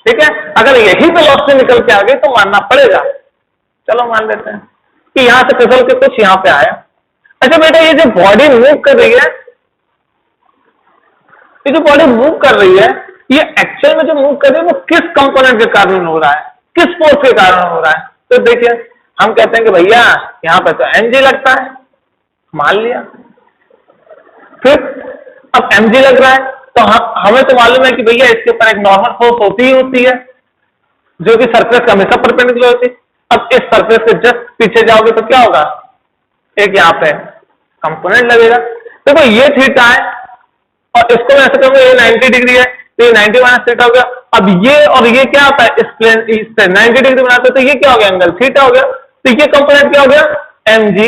ठीक है, अगर यही वेलोसिटी निकल के आ गई तो मानना पड़ेगा। चलो मान लेते हैं कि यहां से फिसल के कुछ यहां पे आया। अच्छा बेटा ये जो बॉडी मूव कर रही है, ये जो बॉडी मूव कर रही है ये एक्चुअल में जो मूव कर रही है वो किस कंपोनेंट के कारण हो रहा है, किस फोर्स के कारण हो रहा है। तो देखिए हम कहते हैं कि भैया यहां पे तो mg लगता है, मान लिया, फिर अब mg लग रहा है तो हमें तो मालूम है कि भैया इसके ऊपर एक नॉर्मल फोर्स होती ही होती है जो कि सरफेस का हमेशा परपेंडिकुलर होती है। अब इस सरफेस से जस्ट पीछे जाओगे तो क्या होगा, एक यहाँ पे कंपोनेंट लगेगा। देखो ये थीटा है और इसको मैं ऐसे कहूंगा ये 90 डिग्री है तो ये 90 माइनस थीटा हो गया। अब ये और ये क्या आता है, इस प्लेन इससे 90 डिग्री बनाते तो ये क्या हो गया, एंगल थीटा हो गया। तो ये कंपोनेंट क्या हो गया, mg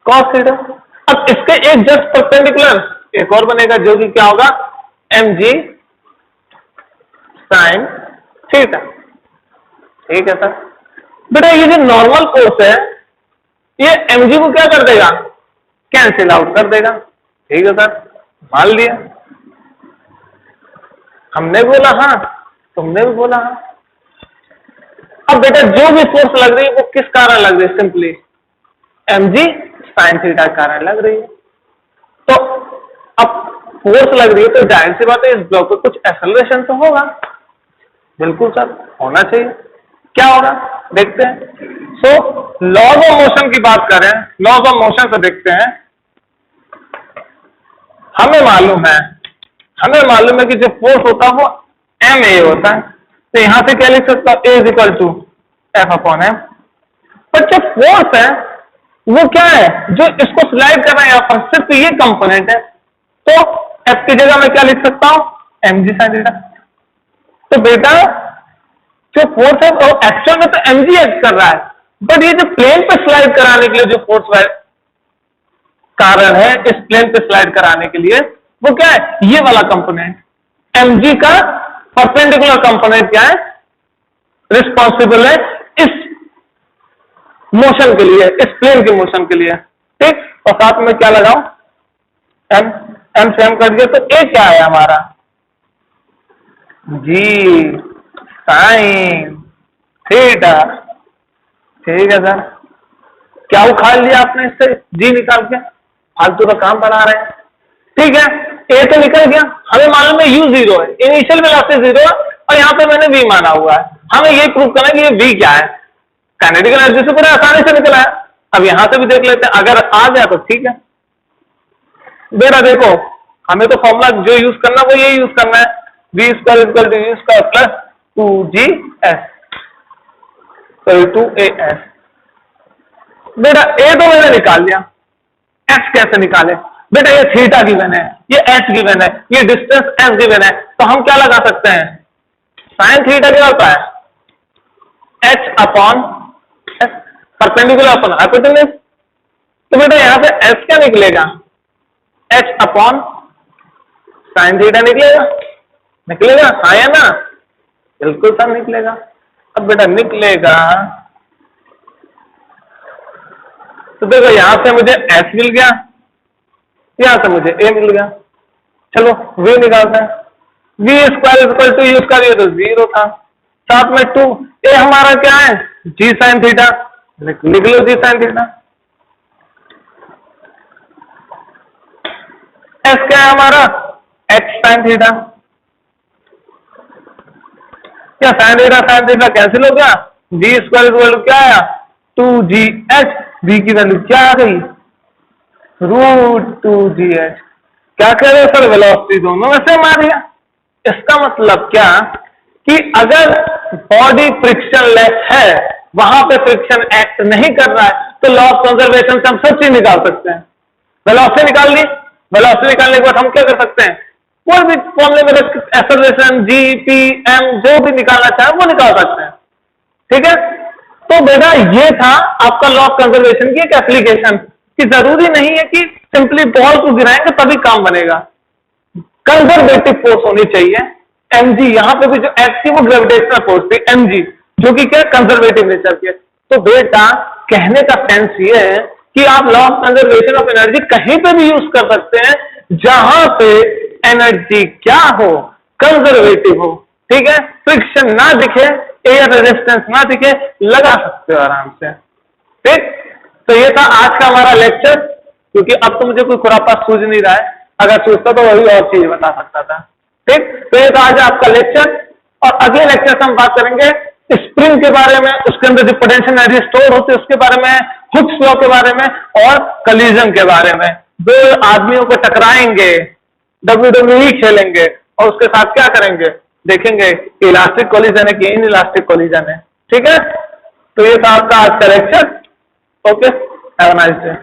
cos थीटा। अब इसके एक जस्ट परपेंडिकुलर एक और बनेगा जो कि क्या होगा, mg sin थीटा। ठीक है सर। बेटा ये जो नॉर्मल फोर्स है ये mg को क्या कर देगा, कैंसिल आउट कर देगा। ठीक है सर, मान लिया, हमने बोला हाँ, तुमने भी बोला हाँ। अब बेटा जो भी फोर्स लग रही है वो किस कारण लग रही है, सिंपली mg sin थीटा के कारण लग रही है। तो अब फोर्स लग रही है तो जाहिर सी बात है इस ब्लॉक को कुछ एक्सेलरेशन तो होगा। बिल्कुल सर, होना चाहिए। क्या होगा देखते हैं। सो लॉज ऑफ मोशन की बात करें, लॉज ऑफ मोशन से देखते हैं। हमें मालूम है कि जो फोर्स होता है वो ma होता है, तो यहां से क्या लिख सकता हूं, a is equal to F/m। पर जो फोर्स है वो क्या है, जो इसको स्लाइड कर रहा है यहां पर, सिर्फ ये कंपोनेंट है, तो F की जगह मैं क्या लिख सकता हूं, mg sin थीटा। तो बेटा जो फोर्स है वो एक्चुअल में तो mg एक्ट कर रहा है, बट ये जो प्लेन पे स्लाइड कराने के लिए जो फोर्स कारण है, इस प्लेन पे स्लाइड कराने के लिए वो क्या है, ये वाला कंपोनेंट mg का परपेंडिकुलर कंपोनेंट क्या है, रिस्पॉन्सिबल है इस मोशन के लिए, इस प्लेन के मोशन के लिए। ठीक, और साथ में क्या लगाऊं, एम से एम कर दिया, तो ए क्या है हमारा, जी साइन थीटा। ठीक है सर, क्या उखाड़ लिया आपने इससे, जी निकाल के, फालतू का काम बढ़ा रहे हैं। ठीक है, ए तो निकल गया, हमें मालूम है u 0 है, इनिशियल वेलोसिटी 0 है, और यहां पे मैंने v माना हुआ है। हमें ये प्रूव करना है कि ये v क्या है, काइनेटिक एनर्जी से पूरा आसानी से निकला है। अब यहां से भी देख लेते हैं, अगर आ गया तो ठीक है। बेटा देखो, हमें तो फॉर्मूला जो यूज करना वो ये यूज करना है, v square equal to u square plus 2gs sorry 2as। बेटा a तो मैंने निकाल लिया, h कैसे निकाले, बेटा ये थीटा गिवन है, ये h गिवन है, ये डिस्टेंस s गिवन है, तो हम क्या लगा सकते हैं, साइन थीटा क्या होता है, h upon s, perpendicular upon hypotenuse. तो बेटा यहां से s क्या निकलेगा, h अपॉन साइन थीटा निकलेगा, निकलेगा हाँ या ना, बिल्कुल सर निकलेगा। अब बेटा निकलेगा तो देखो यहां से मुझे s मिल गया, यहां से मुझे a मिल गया, चलो v निकालते हैं, v square equal to u square, ये तो 0 था, साथ में 2, a हमारा क्या है, g साइन थीटा, लिख लो g साइन थीटा, s क्या है हमारा, h साइन थीटा, क्या साइन थीटा कैंसिल हो गया, g स्क्वायर इक्वल टू क्या आया 2gh, v की वैल्यू क्या आ गई, √2gh। क्या कह रहे हो सर, वेलोसिटी दोनों में से मार दिया। इसका मतलब क्या कि अगर बॉडी फ्रिक्शन लेस है, वहां पे फ्रिक्शन एक्ट नहीं कर रहा है, तो लॉ ऑफ कंजर्वेशन से हम सब चीज निकाल सकते हैं। वेलोसिटी निकाल ली, वेलोसिटी निकालने के बाद हम क्या कर सकते हैं, कोई भी फॉर्मूले में एक्सेलरेशन जी पी एम जो भी निकालना चाहे वो निकाल सकते हैं। ठीक है, तो बेटा ये था आपका लॉ ऑफ कंजर्वेशन की एक एप्लीकेशन, कि जरूरी नहीं है कि सिंपली बॉल को गिराएंगे तभी काम बनेगा, कंजर्वेटिव फोर्स होनी चाहिए। mg यहां पे भी जो एक्ट थी वो ग्रेविटेशनल फोर्स थी mg, जो कि क्या कंजर्वेटिव नेचर की है। तो बेटा कहने का सेंस ये है कि आप law of conservation of energy कहीं पे भी यूज कर सकते हैं जहां पे एनर्जी क्या हो, कंजर्वेटिव हो। ठीक है, फ्रिक्शन ना दिखे, एयर रेजिस्टेंस ना दिखे, लगा सकते हो आराम से। ठीक, तो ये था आज का हमारा लेक्चर, क्योंकि अब तो मुझे कोई खुरापा सूझ नहीं रहा है, अगर सूझता तो वही और चीज बता सकता था। ठीक, तो ये था आज आपका लेक्चर, और अगले लेक्चर से हम बात करेंगे स्प्रिंग के बारे में, उसके अंदर जो पोटेंशियल एनर्जी स्टोर होती है उसके बारे में, हुक्स लॉ के बारे में, और कलीजन के बारे में। दो आदमियों को टकराएंगे, WWE खेलेंगे, और उसके साथ क्या करेंगे देखेंगे, इलास्टिक कोलिजन है कि इन इलास्टिक कोलिजन है। ठीक है, तो ये था आपका आज का lecture. Okay, have a nice day.